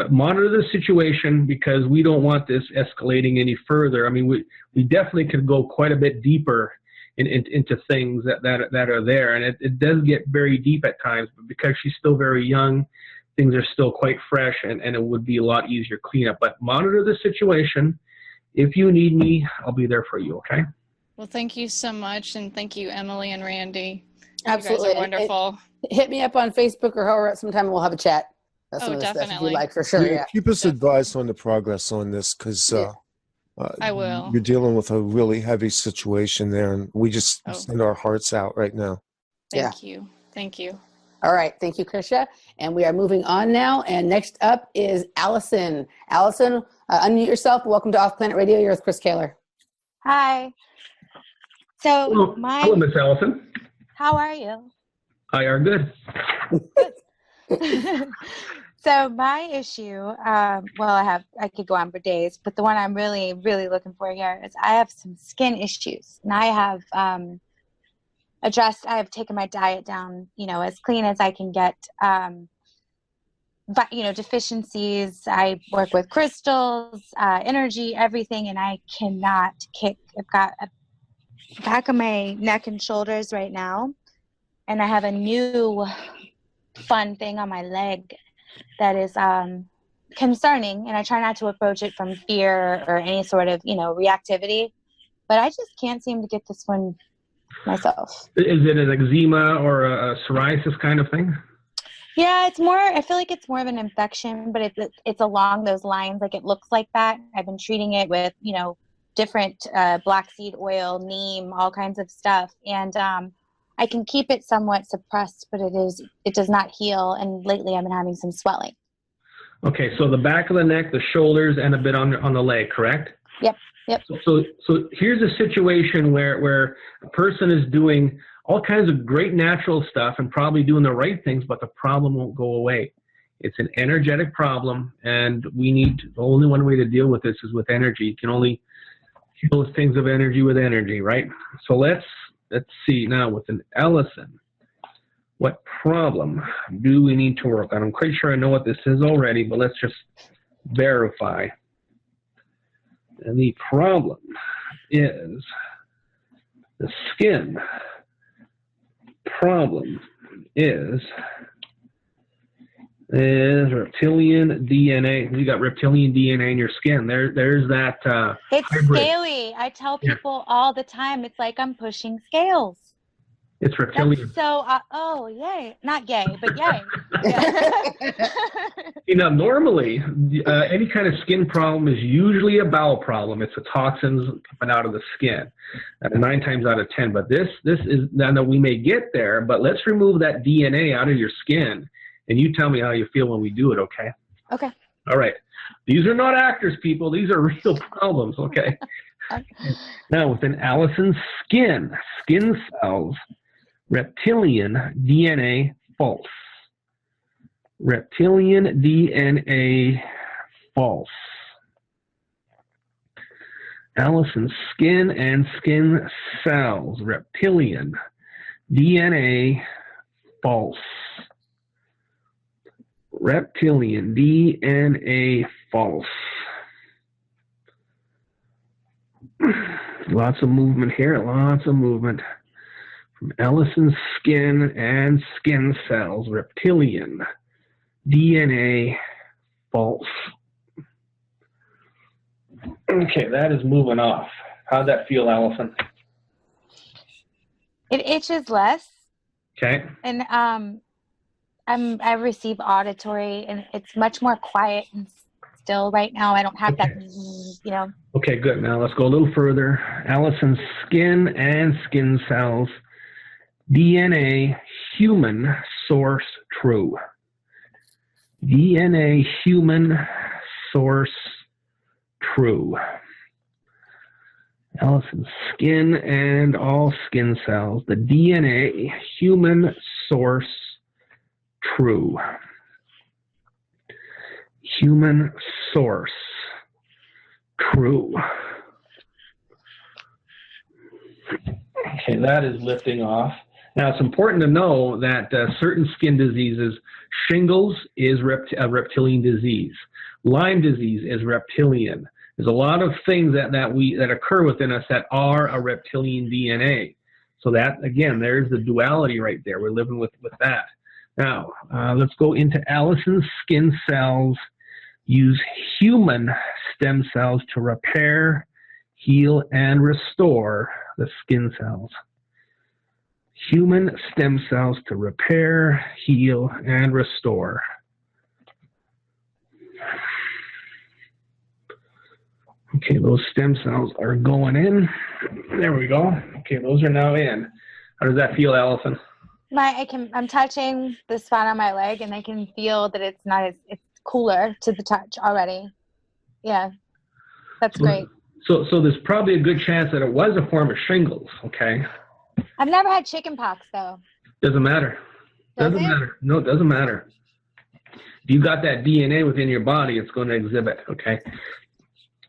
monitor the situation because we don't want this escalating any further. I mean, we definitely could go quite a bit deeper into things that are there. And it does get very deep at times, but because she's still very young, things are still quite fresh and it would be a lot easier cleanup. But monitor the situation. If you need me, I'll be there for you, okay? Well, thank you so much. And thank you, Emily and Randy. Absolutely. You guys are wonderful. Hit me up on Facebook or however, sometime we'll have a chat. That's some of the definitely. stuff if you like, for sure. Yeah, keep us advised on the progress on this because I will. You're dealing with a really heavy situation there, and we just Oh. send our hearts out right now. Thank you. Thank you. All right. Thank you, Krisha. And we are moving on now. And next up is Alison. Alison, unmute yourself. Welcome to Off Planet Radio. You're with Chris Kehler. Hi. So Hello, Miss Alison. how are you? I are good. So my issue, well, I could go on for days, but the one I'm really, really looking for here is I have some skin issues, and I have I have taken my diet down, as clean as I can get. But deficiencies. I work with crystals, energy, everything, and I cannot kick. I've got a back of my neck and shoulders right now, and I have a new fun thing on my leg that is concerning, and I try not to approach it from fear or any sort of reactivity, but I just can't seem to get this one myself. Is it an eczema or a psoriasis kind of thing? Yeah, it's more, I feel like it's more of an infection, but it's along those lines. Like, it looks like that. I've been treating it with different black seed oil, neem, all kinds of stuff, and I can keep it somewhat suppressed, but it does not heal, and lately I've been having some swelling. Okay, so the back of the neck, the shoulders, and a bit on the leg, correct? Yep. So here's a situation where a person is doing all kinds of great natural stuff and probably doing the right things, but the problem won't go away. It's an energetic problem, and the only one way to deal with this is with energy. You can only heal things of energy with energy, right? So let's see now with an Alison, what problem do we need to work on? I'm quite sure I know what this is already, but let's just verify. And the problem is the skin. Problem is reptilian DNA. You got reptilian DNA in your skin. There's that. It's hybrid. scaly. I tell people all the time, it's like I'm pushing scales. It's reptilian. That's so, oh, yay. Not yay, but yay. Normally, any kind of skin problem is usually a bowel problem. It's the toxins coming out of the skin, 9 times out of 10. But this is, now we may get there, but let's remove that DNA out of your skin, and you tell me how you feel when we do it, okay? Okay. All right. These are not actors, people. These are real problems, okay? Now, within Alison's skin cells, reptilian DNA false. Reptilian DNA false. Alison's skin and skin cells, reptilian DNA false. Reptilian DNA false. Lots of movement here, lots of movement. From Alison's skin and skin cells, reptilian DNA false. Okay, that is moving off. How'd that feel, Alison? It itches less. Okay. And I receive auditory, and it's much more quiet and still right now. I don't have that, Okay, good. Now let's go a little further. Alison's skin and skin cells, DNA human source true. DNA human source true. Alison's skin and all skin cells, the DNA human source true. Human source true. Okay, that is lifting off. Now, it's important to know that certain skin diseases, shingles is a reptilian disease. Lyme disease is reptilian. There's a lot of things that occur within us that are a reptilian DNA. So that, again, there's the duality right there. We're living with that. Now, let's go into Alison's skin cells. Use human stem cells to repair, heal, and restore the skin cells. Human stem cells to repair, heal, and restore. Okay, those stem cells are going in. There we go. Okay, those are now in. How does that feel, Alison? I'm touching the spot on my leg, and I can feel that it's cooler to the touch already. Yeah, that's great. So there's probably a good chance that it was a form of shingles. Okay. I've never had chicken pox though. Doesn't matter. Doesn't matter. No, it doesn't matter. If you got that DNA within your body, it's going to exhibit. Okay.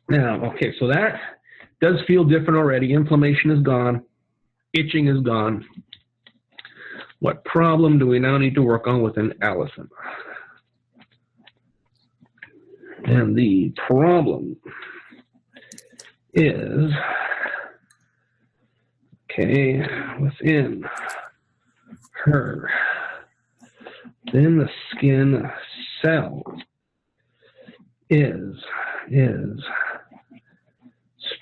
Now, okay, so that does feel different already. Inflammation is gone. Itching is gone. What problem do we now need to work on within Alison? And the problem is, okay, within her, within the skin cell is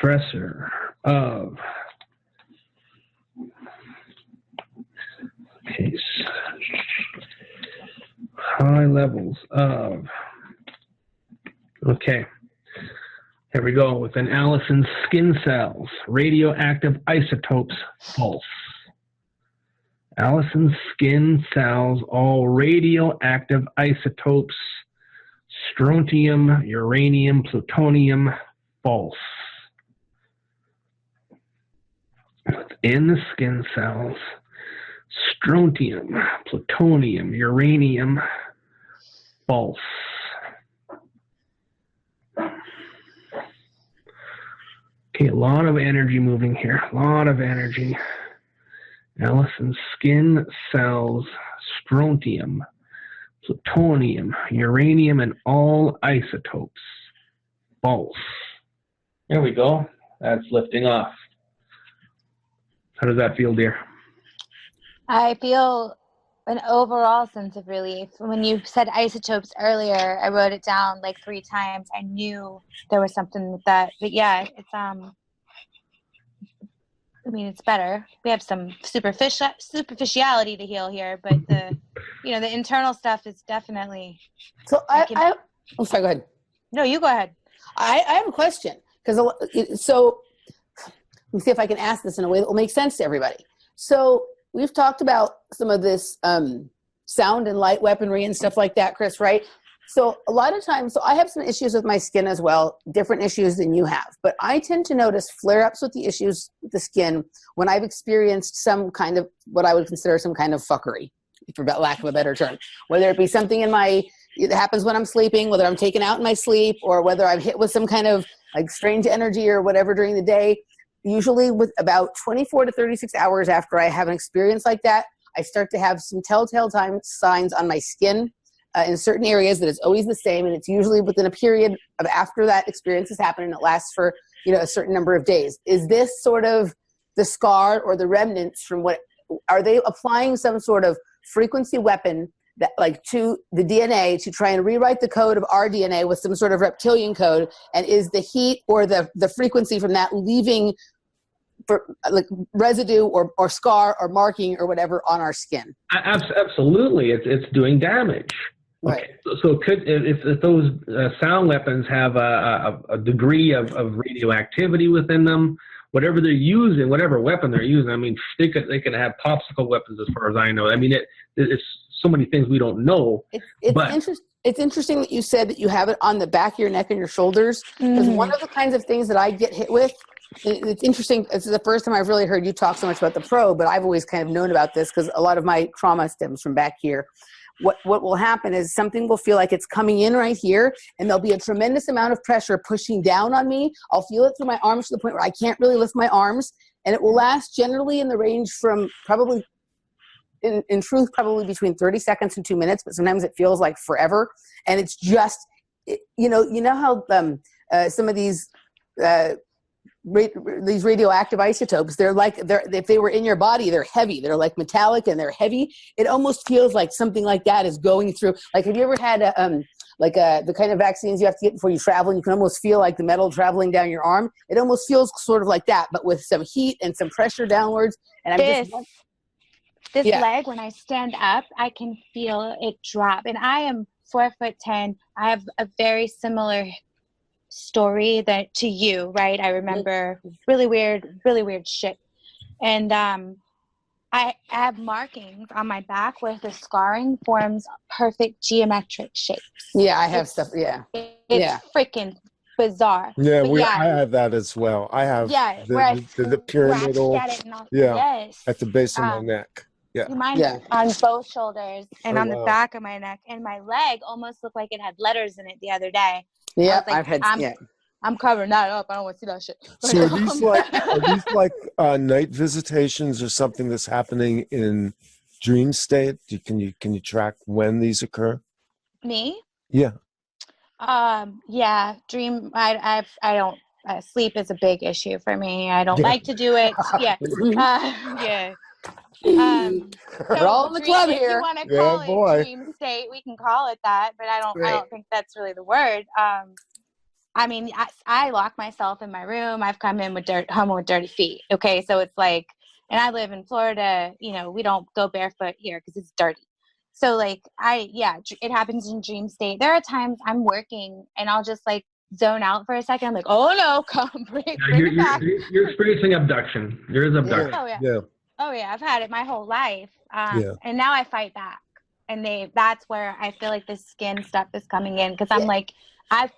stressor of high levels of, okay, here we go, within Alison's skin cells, radioactive isotopes pulse. Alison's skin cells, all radioactive isotopes, strontium, uranium, plutonium, false. Within the skin cells, strontium, plutonium, uranium, false. Okay, a lot of energy moving here, a lot of energy. Alison's skin cells, strontium, plutonium, uranium, and all isotopes. False. There we go. That's lifting off. How does that feel, dear? I feel an overall sense of relief. When you said isotopes earlier, I wrote it down like 3 times. I knew there was something with that. But yeah, it's I mean, it's better. We have some superficiality to heal here, but the internal stuff is definitely. So oh, sorry, go ahead. No, you go ahead. I have a question because so let me see if I can ask this in a way that will make sense to everybody. So we've talked about some of this sound and light weaponry and stuff like that, Chris, right? So a lot of times, so I have some issues with my skin as well, different issues than you have. But I tend to notice flare-ups with the issues with the skin when I've experienced some kind of, what I would consider some kind of fuckery, for lack of a better term. Whether it be something it happens when I'm sleeping, whether I'm taken out in my sleep, or whether I'm hit with some kind of like strange energy or whatever during the day. Usually with about 24 to 36 hours after I have an experience like that, I start to have some telltale signs on my skin in certain areas that is always the same, and it's usually within a period of after that experience has happened, and it lasts for a certain number of days. Is this sort of the scar or the remnants from what, are they applying some sort of frequency weapon that, like, to the DNA to try and rewrite the code of our DNA with some sort of reptilian code? And is the heat or the frequency from that leaving for like residue or scar or marking or whatever on our skin? Absolutely, it's doing damage. Right. Okay. So if those sound weapons have a degree of radioactivity within them, whatever they're using, whatever weapon they're using, I mean, they could have popsicle weapons as far as I know. I mean, it's so many things we don't know. It's interesting that you said that you have it on the back of your neck and your shoulders, because one of the kinds of things that I get hit with, it's interesting, it's the first time I've really heard you talk so much about the probe, but I've always kind of known about this because a lot of my trauma stems from back here. What will happen is something will feel like it's coming in right here, and there'll be a tremendous amount of pressure pushing down on me. I'll feel it through my arms to the point where I can't really lift my arms, and it will last generally in the range from probably, in truth, probably between 30 seconds and 2 minutes, but sometimes it feels like forever. And it's just, you know how some of these radioactive isotopes, if they were in your body, they're heavy, they're like metallic and they're heavy. It almost feels like something like that is going through. Like, have you ever had the kind of vaccines you have to get before you travel, and you can almost feel like the metal traveling down your arm? It almost feels sort of like that, but with some heat and some pressure downwards. And This leg, when I stand up, I can feel it drop. And I am 4'10". I have a very similar story that to you, right? I remember really weird shit. And I have markings on my where the scarring forms perfect geometric shapes. Yeah, I have stuff. Yeah. It's freaking bizarre. Yeah, But I have that as well. I have the pyramidal, at the base of my neck. Yeah. Mine on both shoulders and on the back of my neck, and my leg almost looked like it had letters in it the other day. Yeah, like, I'm covering that up. I don't want to see that shit. So are these like night visitations or something that's happening in dream state? Can you track when these occur? Me? Yeah. Yeah. Dream. I don't. Sleep is a big issue for me. I don't like to do it. Yeah. Yeah. We're all in the club if here. You want to call it dream state, we can call it that, but I don't think that's really the word. I mean, I lock myself in my room. I've come in home with dirty feet. Okay, so it's like, and I live in Florida. You know, we don't go barefoot here because it's dirty. So like, it happens in dream state. There are times I'm working and I'll just like zone out for a second. I'm like, oh no, come bring it back. You're experiencing abduction. There is abduction. Oh yeah, I've had it my whole life, and now I fight back, and that's where I feel like the skin stuff is coming in, because I'm like, I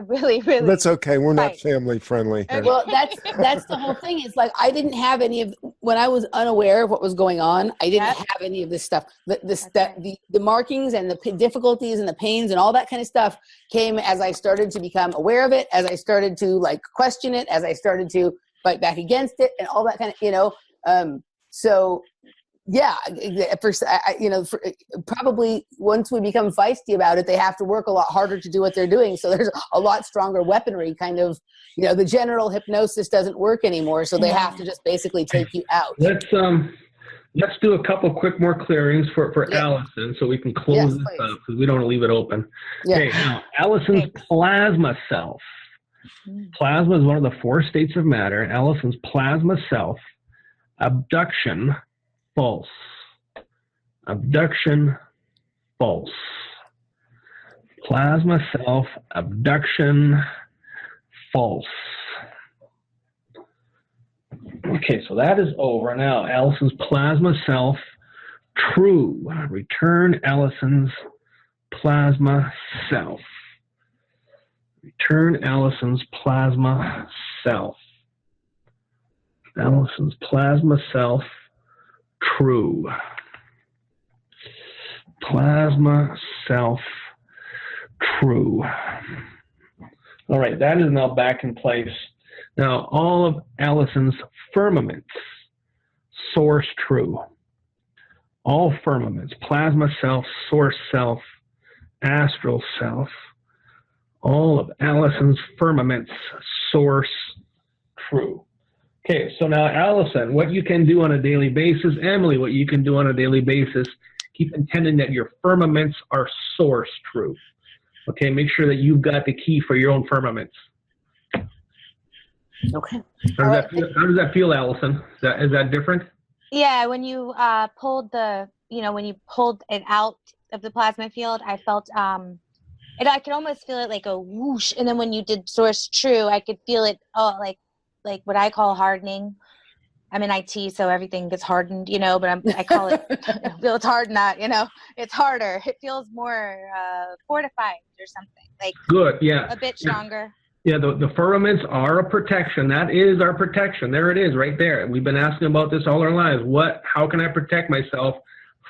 really That's okay. We're not family friendly here. Well, that's the whole thing. It's like I didn't have any of when I was unaware of what was going on. I didn't have any of this stuff. The markings and the difficulties and the pains and all that kind of stuff came as I started to become aware of it, as I started to like question it, as I started to fight back against it, and all that kind of, so yeah, first, probably once we become feisty about it, they have to work a lot harder to do what they're doing. So there's a lot stronger weaponry, kind of, the general hypnosis doesn't work anymore. So they have to just basically take you out. Let's do a couple quick more clearings for Alison, so we can close this up, because we don't want to leave it open. Yeah. Okay, now Alison's plasma self. Plasma is one of the 4 states of matter. Alison's plasma self, abduction, false. Abduction, false. Plasma self, abduction, false. Okay, so that is over. Now, Alison's plasma self, true. Return Alison's plasma self. Return Alison's plasma self. Alison's plasma self, true. Plasma self, true. All right, that is now back in place. Now, all of Alison's firmaments, source true. All firmaments, plasma self, source self, astral self, all of Alison's firmaments, source true. Okay, so now Alison, what you can do on a daily basis, Emily, what you can do on a daily basis, keep intending that your firmaments are source true. Okay, make sure that you've got the key for your own firmaments. Okay. How does that feel, Alison? Is that different? Yeah, when you pulled when you pulled it out of the plasma field, I felt I could almost feel it like a whoosh, and then when you did source true, I could feel it like what I call hardening. I'm in IT, so everything gets hardened, but I call it, I feel it's hard not, it's harder. It feels more fortified or something, like good, yeah, a bit stronger. Yeah, the firmaments are a protection. That is our protection. There it is, right there. We've been asking about this all our lives. How can I protect myself?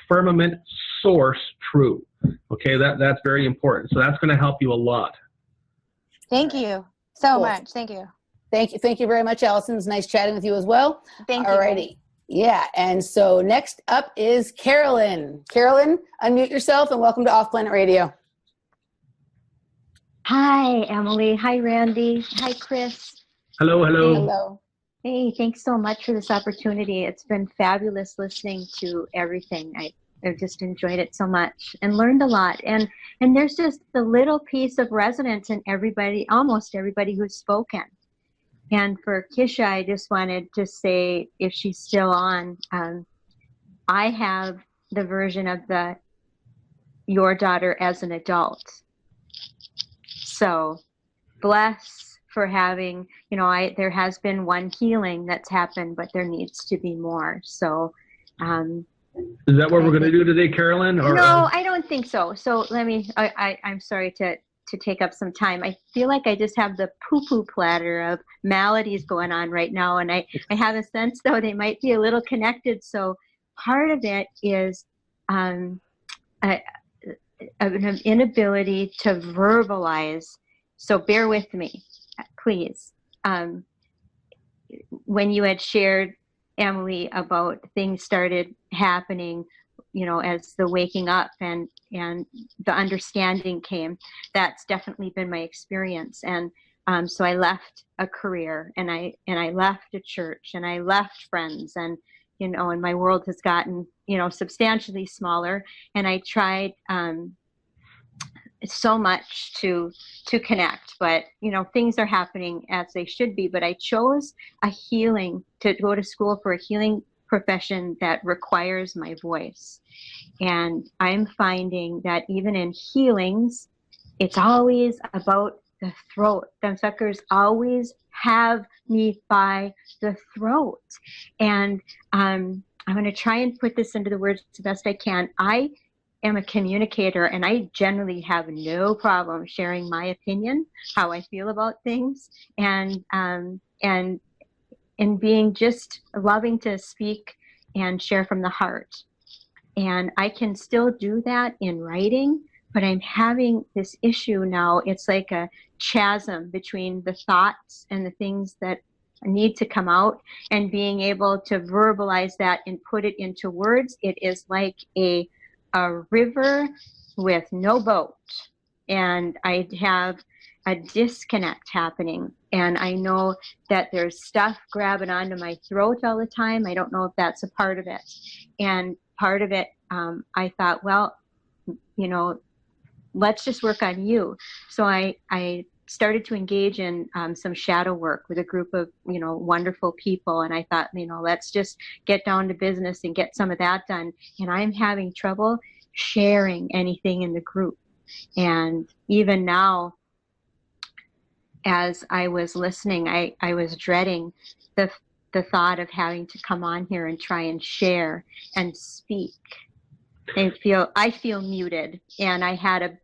Firmament, source, true. Okay, that's very important. So that's going to help you a lot. Thank you so much. Thank you. Thank you very much, Alison. It's nice chatting with you as well. Thank you. Alrighty. Yeah, and so next up is Carolyn. Carolyn, unmute yourself and welcome to Off Planet Radio. Hi, Emily. Hi, Randy. Hi, Chris. Hello. Hello. Hey, thanks so much for this opportunity. It's been fabulous listening to everything. I've just enjoyed it so much and learned a lot. And there's just the little piece of resonance in almost everybody who's spoken. And for Kisha, I just wanted to say, if she's still on, I have the version of your daughter as an adult. So bless for having, there has been one healing that's happened, but there needs to be more. So, is that what we're going to do today, Carolyn? Or, no, I don't think so. So let me, I'm sorry to take up some time. I feel like I just have the poo-poo platter of maladies going on right now. And I have a sense, though, they might be a little connected. So part of it is an inability to verbalize. So bear with me, please. When you had shared, Emily, about things started happening, as the waking up and the understanding came, that's definitely been my experience. And so I left a career, and I left a church, and I left friends, and and my world has gotten substantially smaller. And I tried so much to connect, but things are happening as they should be. But I chose to go to school for a healing profession that requires my voice. And I'm finding that even in healings, it's always about the throat. Them suckers always have me by the throat. And I'm going to try and put this into the words the best I can. I am a communicator, and I generally have no problem sharing my opinion, how I feel about things, and being just loving to speak and share from the heart. And I can still do that in writing, but I'm having this issue now. It's like a chasm between the thoughts and the things that need to come out, and being able to verbalize that and put it into words. It is like a river with no boat, and I have a disconnect happening. And I know that there's stuff grabbing onto my throat all the time. I don't know if that's a part of it. And part of it, I thought, well, let's just work on you. So I started to engage in some shadow work with a group of, wonderful people. And I thought, let's just get down to business and get some of that done. And I'm having trouble sharing anything in the group. And even now, as I was listening, I was dreading the thought of having to come on here and try and share and speak. I feel muted, and I had a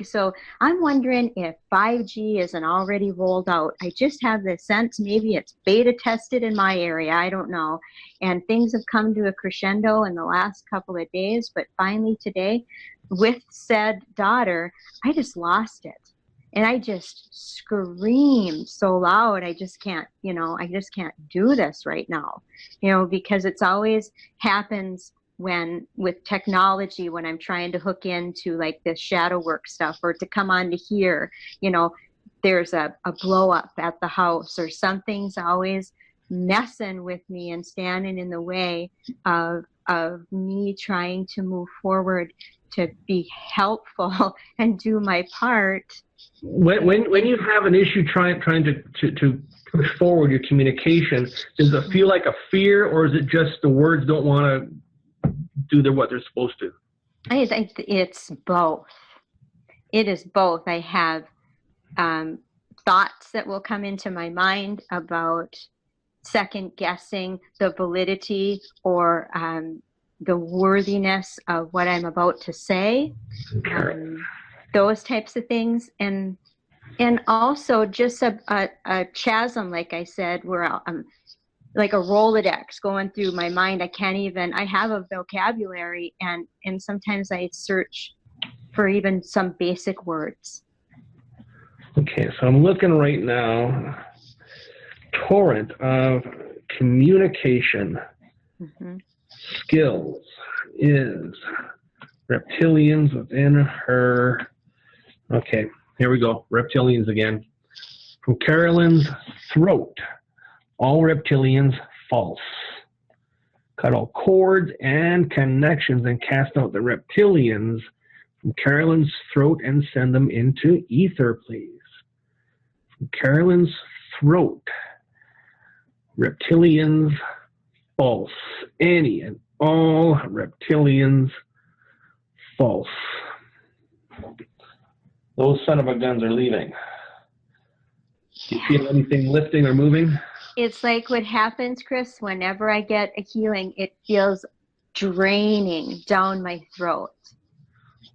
so I'm wondering if 5G isn't already rolled out. I just have the sense maybe it's beta tested in my area. I don't know. And things have come to a crescendo in the last couple of days, but finally today, with said daughter, I just lost it. And I just screamed so loud. I just can't do this right now, because it's always happens with technology, when I'm trying to hook into like this shadow work stuff, or to come on to here, there's a blow up at the house, or something's always messing with me and standing in the way of me trying to move forward, to be helpful and do my part. When you have an issue trying to push forward your communication, does it feel like a fear, or is it just the words don't want to do what they're supposed to? I think it's both. It is both. I have thoughts that will come into my mind about second guessing the validity or the worthiness of what I'm about to say. Those types of things. And also just a chasm, like I said, where I'm like a Rolodex going through my mind. I have a vocabulary, and sometimes I search for even some basic words. Okay, so I'm looking right now. Torrent of communication skills is reptilians within her. Okay, here we go. Reptilians again. From Carolyn's throat. All reptilians false. Cut all cords and connections and cast out the reptilians from Carolyn's throat and send them into ether, please. From Carolyn's throat. Reptilians false. Any and all reptilians false. Those son of a guns are leaving. Do you feel anything lifting or moving? It's like what happens, Chris, whenever I get a healing, it feels draining down my throat.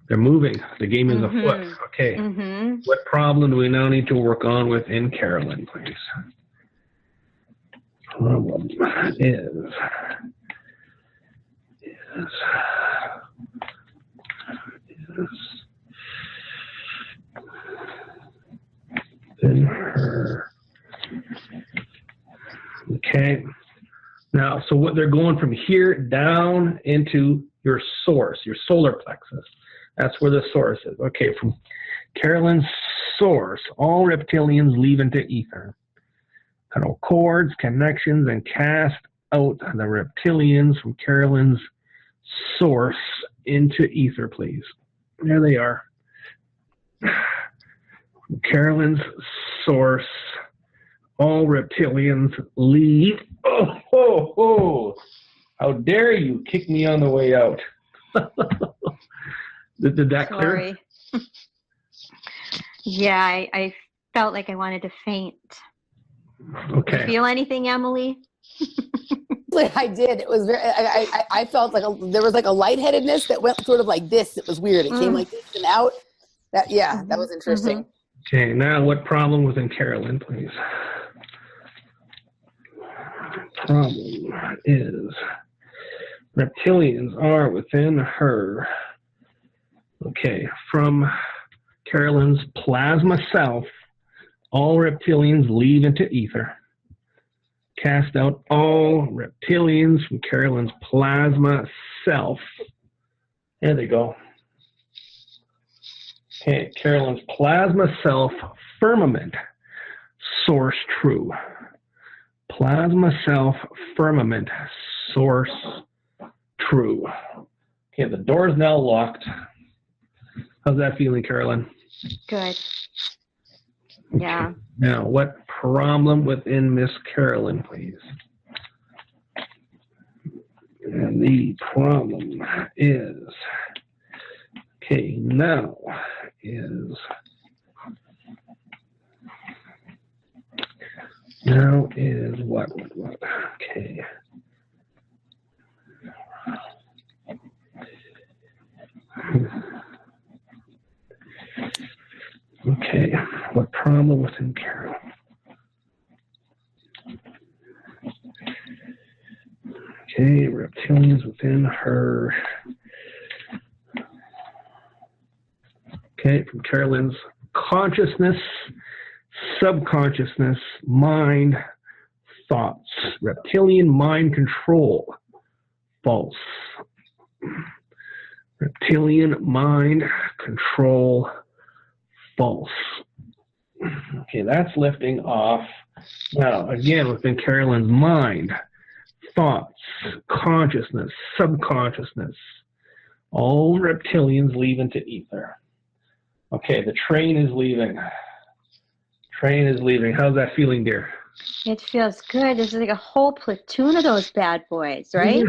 They're moving. The game is afoot. Okay. What problem do we now need to work on within Carolyn, please? Problem is in her. Okay. Now, so what they're going from here down into your source, your solar plexus. That's where the source is. Okay, from Carolyn's source, all reptilians leave into ether. Cut all cords, connections, and cast out the reptilians from Carolyn's source into ether, please. There they are. From Carolyn's source, all reptilians leave. Oh, how dare you kick me on the way out. Did that clear? Yeah, I felt like I wanted to faint. Okay. Did you feel anything, Emily? I did. It was very. I felt like there was like a lightheadedness that went sort of like this. It was weird. It came like this and out. That that was interesting. Okay, now what problem within Carolyn, please? Problem is reptilians are within her. Okay, from Carolyn's plasma self, all reptilians leave into ether. Cast out all reptilians from Carolyn's plasma self. There they go. Okay, Carolyn's plasma self, firmament, source true. Plasma self, firmament, source true. Okay, the door is now locked. How's that feeling, Carolyn? Good. Yeah. Okay. Now, what problem within Miss Carolyn, please? And the problem is, okay, now is what? Okay. Okay, what problem within Carol? Okay, reptilians within her. Okay, from Carolyn's consciousness, subconsciousness, mind, thoughts. Reptilian mind control. False. Reptilian mind control. False. Okay, that's lifting off. Now, again, within Carolyn's mind, thoughts, consciousness, subconsciousness, all reptilians leave into ether. Okay, the train is leaving. Train is leaving. How's that feeling, dear? It feels good. There's like a whole platoon of those bad boys, right?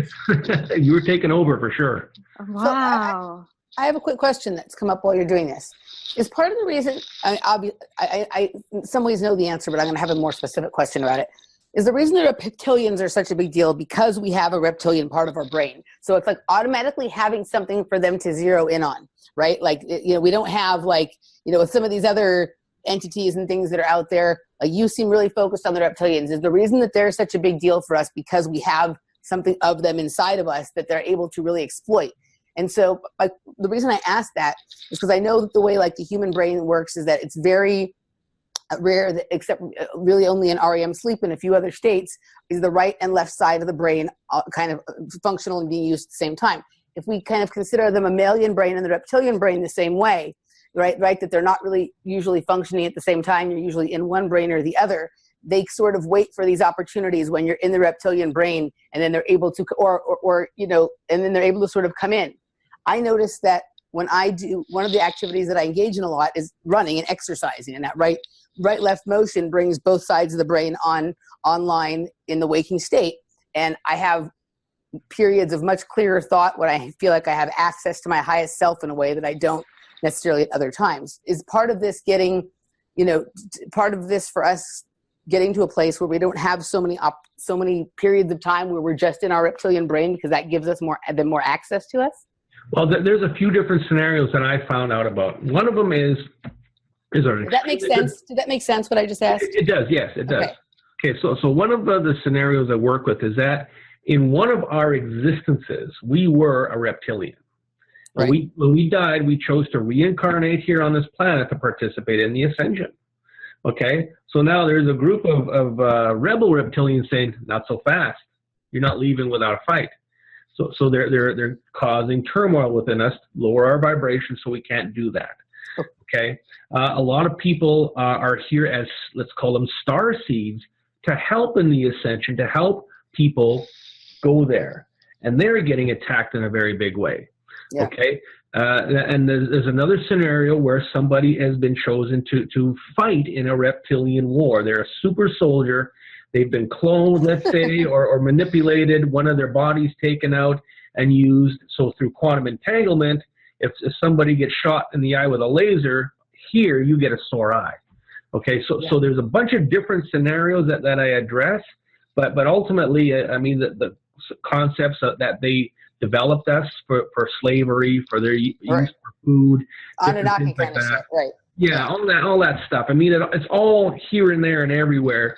You were taking over for sure. Wow. So I have a quick question that's come up while you're doing this. Is part of the reason, I in some ways know the answer, but I'm going to have a more specific question about it. Is the reason that reptilians are such a big deal because we have a reptilian part of our brain? So it's like automatically having something for them to zero in on, right? Like, we don't have like, with some of these other entities and things that are out there, like you seem really focused on the reptilians. Is the reason that they're such a big deal for us because we have something of them inside of us that they're able to really exploit? And so the reason I ask that is because I know that the way like the human brain works is that it's very rare, that, except really only in REM sleep and a few other states, is the right and left side of the brain kind of functional and being used at the same time. If we kind of consider the mammalian brain and the reptilian brain the same way, right, that they're not really usually functioning at the same time, you're usually in one brain or the other, they sort of wait for these opportunities when you're in the reptilian brain, and then they're able to, and then they're able to sort of come in. I noticed that when I do, one of the activities that I engage in a lot is running and exercising, and that right-left motion brings both sides of the brain online in the waking state. And I have periods of much clearer thought when I feel like I have access to my highest self in a way that I don't necessarily at other times. Is part of this getting, part of this for us getting to a place where we don't have so many periods of time where we're just in our reptilian brain, because that gives us more access to us? Well, there's a few different scenarios that I found out about. One of them is Does that make sense? Did that make sense, what I just asked? It does, yes, it does. Okay, so one of the scenarios I work with is that in one of our existences, we were a reptilian. Right. When we died, we chose to reincarnate here on this planet to participate in the Ascension. Okay, so now there's a group of rebel reptilians saying, not so fast. You're not leaving without a fight. So they're causing turmoil within us, lower our vibration, so we can't do that. Okay, a lot of people are here as, let's call them star seeds, to help in the Ascension, to help people go there, and they're getting attacked in a very big way. Yeah. Okay, and there's another scenario where somebody has been chosen to fight in a reptilian war. They're a super soldier. They've been cloned, let's say, or manipulated, one of their bodies taken out and used. So through quantum entanglement, if somebody gets shot in the eye with a laser, here you get a sore eye. Okay, so there's a bunch of different scenarios that I address, but ultimately, I mean, the concepts that they developed us for slavery, for their use for food, Anunnaki kind of stuff, right? Yeah, all that stuff. I mean, it's all here and there and everywhere.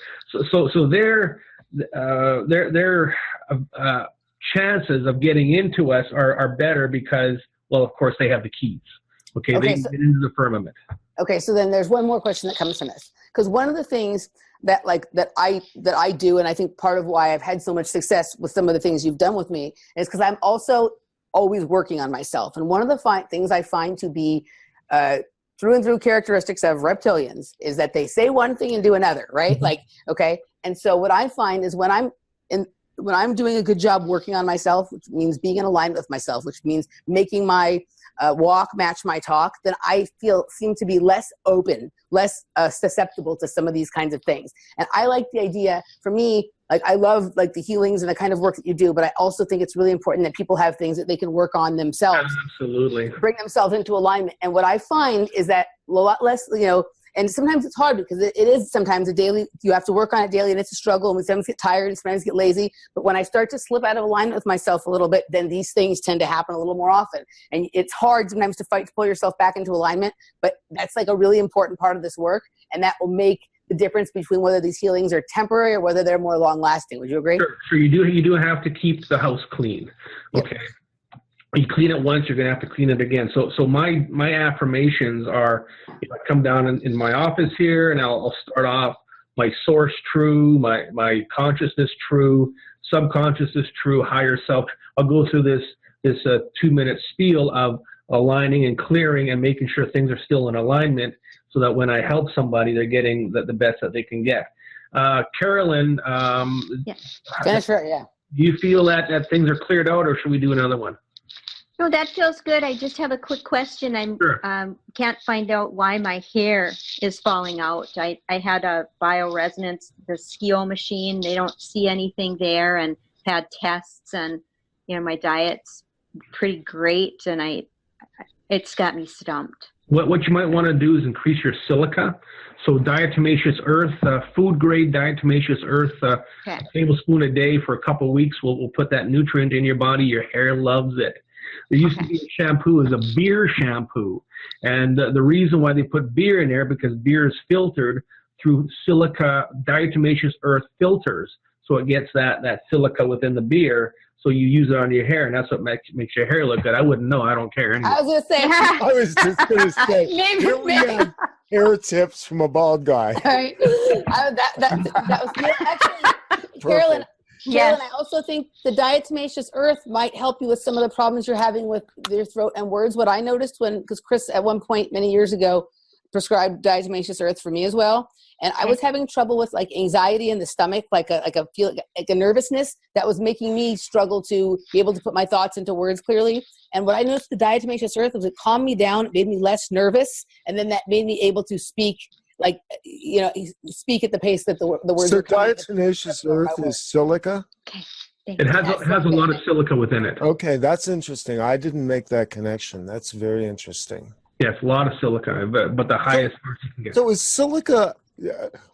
So their chances of getting into us are better because, well, of course, they have the keys. Okay, they get into the firmament. Okay, so then there's one more question that comes from this, because one of the things that I do, and I think part of why I've had so much success with some of the things you've done with me, is because I'm also always working on myself. And one of the things I find to be through and through characteristics of reptilians is that they say one thing and do another, right? Mm-hmm. And so what I find is when I'm doing a good job working on myself, which means being in alignment with myself, which means making my walk match my talk, then I seem to be less open, less susceptible to some of these kinds of things. And I like the idea, for me, I love the healings and the kind of work that you do, but I also think it's really important that people have things that they can work on themselves. Absolutely. Bring themselves into alignment. And what I find is that a lot less, and sometimes it's hard because it is sometimes a daily, you have to work on it daily, and it's a struggle, and we sometimes get tired and sometimes get lazy. But when I start to slip out of alignment with myself a little bit, then these things tend to happen a little more often. And it's hard sometimes to fight to pull yourself back into alignment, but that's a really important part of this work, and that will make the difference between whether these healings are temporary or whether they're more long-lasting. Would you agree? Sure. You do have to keep the house clean. Okay. Yep. You clean it once, you're going to have to clean it again. So my affirmations are, I come down in my office here, and I'll start off my source true, my consciousness true, subconsciousness true, higher self. I'll go through this 2-minute spiel of aligning and clearing and making sure things are still in alignment, so that when I help somebody, they're getting the best that they can get. Carolyn, That's right, yeah. Do you feel that things are cleared out, or should we do another one? No, that feels good. I just have a quick question. I can't find out why my hair is falling out. I had a bioresonance, the SKIO machine. They don't see anything there, and had tests, and my diet's pretty great, and it's got me stumped. What you might want to do is increase your silica. So diatomaceous earth, food grade diatomaceous earth, a tablespoon a day for a couple of weeks will put that nutrient in your body. Your hair loves it. There used to be a shampoo as a beer shampoo. And the reason why they put beer in there, because beer is filtered through silica diatomaceous earth filters. So it gets that silica within the beer. So you use it on your hair, and that's what makes your hair look good. I wouldn't know. I don't care anyway. I was going to say. I was just going to say. Here we have hair tips from a bald guy. All right. That was actually, Carolyn, I also think the diatomaceous earth might help you with some of the problems you're having with your throat and words. What I noticed because Chris at one point many years ago prescribed diatomaceous earth for me as well. And I was having trouble with anxiety in the stomach, like a nervousness that was making me struggle to be able to put my thoughts into words clearly. And what I noticed with the diatomaceous earth was it calmed me down, it made me less nervous, and then that made me able to speak speak at the pace that the words. So diatomaceous earth is silica? Okay. It has a lot of silica within it. Okay, that's interesting. I didn't make that connection. That's very interesting. Yes, a lot of silica, but the highest you can get. So is silica,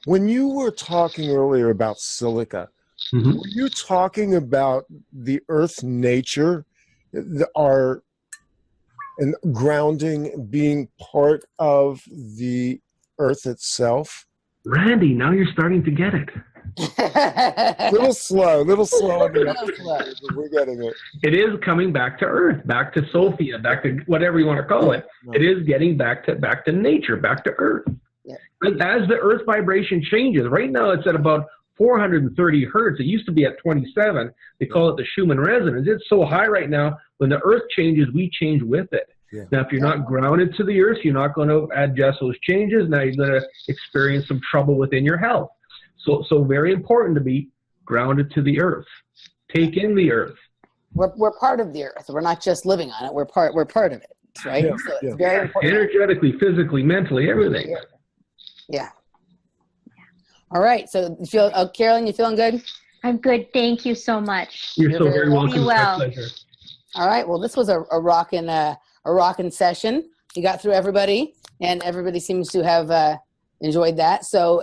when you were talking earlier about silica, Mm-hmm. were you talking about the earth nature, our and grounding being part of the earth itself? Randy, now you're starting to get it. Little slow on the uptake, but we're getting it. It is coming back to Earth, back to Sophia, back to whatever you want to call it. It is getting back to nature, back to Earth. Yeah. And as the Earth vibration changes, right now it's at about 430 hertz. It used to be at 27. They call it the Schumann resonance. It's so high right now. When the Earth changes, we change with it. Yeah. Now, if you're not grounded to the Earth, you're not going to adjust those changes. Now you're going to experience some trouble within your health. So very important to be grounded to the Earth. Take in the Earth. We're part of the Earth. We're not just living on it. We're part of it, right? Yeah, So it's very important. Energetically, physically, mentally, everything. Yeah. All right. So you feel, Carolyn, you feeling good? I'm good. Thank you so much. You're so very welcome. Be well. My pleasure. All right. Well, this was a rockin' session. You got through everybody, and everybody seems to have enjoyed that. So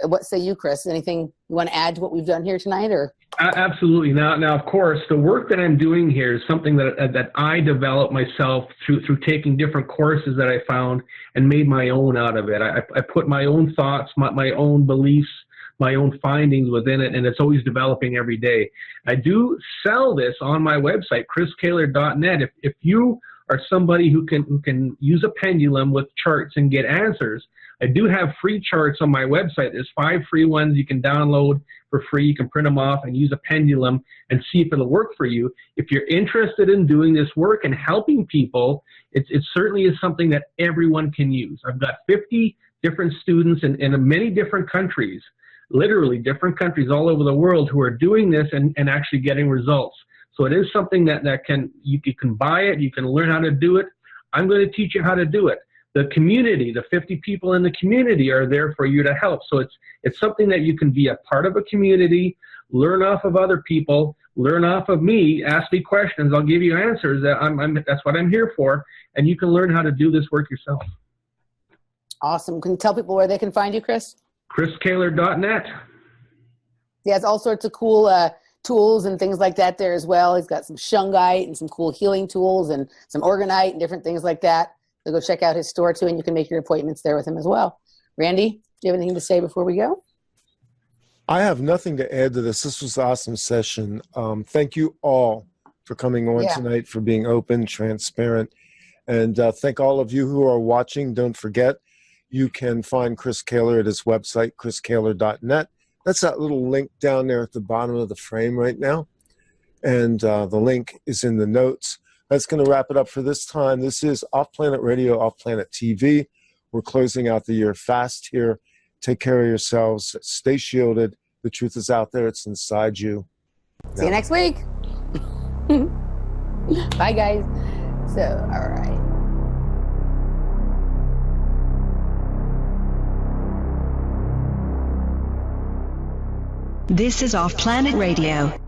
what say you, Chris? Anything you want to add to what we've done here tonight? Or Absolutely. Now, of course, the work that I'm doing here is something that I developed myself through taking different courses that I found and made my own out of it. I put my own thoughts, my own beliefs, my own findings within it, and it's always developing every day. I do sell this on my website, chriskehler.net. If you are somebody who can use a pendulum with charts and get answers, I do have free charts on my website. There's 5 free ones you can download for free. You can print them off and use a pendulum and see if it'll work for you. If you're interested in doing this work and helping people, it certainly is something that everyone can use. I've got 50 different students in many different countries, literally different countries all over the world, who are doing this and actually getting results. So it is something that you can buy it, you can learn how to do it. I'm going to teach you how to do it. The community, the 50 people in the community are there for you to help. So it's something that you can be a part of a community, learn off of other people, learn off of me, ask me questions, I'll give you answers. That's what I'm here for. And you can learn how to do this work yourself. awesome. Can you tell people where they can find you, Chris? chriskehler.net. He has all sorts of cool tools and things like that there as well. He's got some shungite and some cool healing tools and some orgonite and different things like that. So go check out his store too, and you can make your appointments there with him as well. Randy, do you have anything to say before we go? I have nothing to add to this. This was an awesome session. Thank you all for coming on tonight, for being open, transparent. And thank all of you who are watching. Don't forget, you can find Chris Kehler at his website, chriskehler.net. That's that little link down there at the bottom of the frame right now. And the link is in the notes. That's going to wrap it up for this time. This is Off Planet Radio, Off Planet TV. We're closing out the year fast here. Take care of yourselves. Stay shielded. The truth is out there. It's inside you. See you next week. Bye, guys. So, all right. This is Off Planet Radio.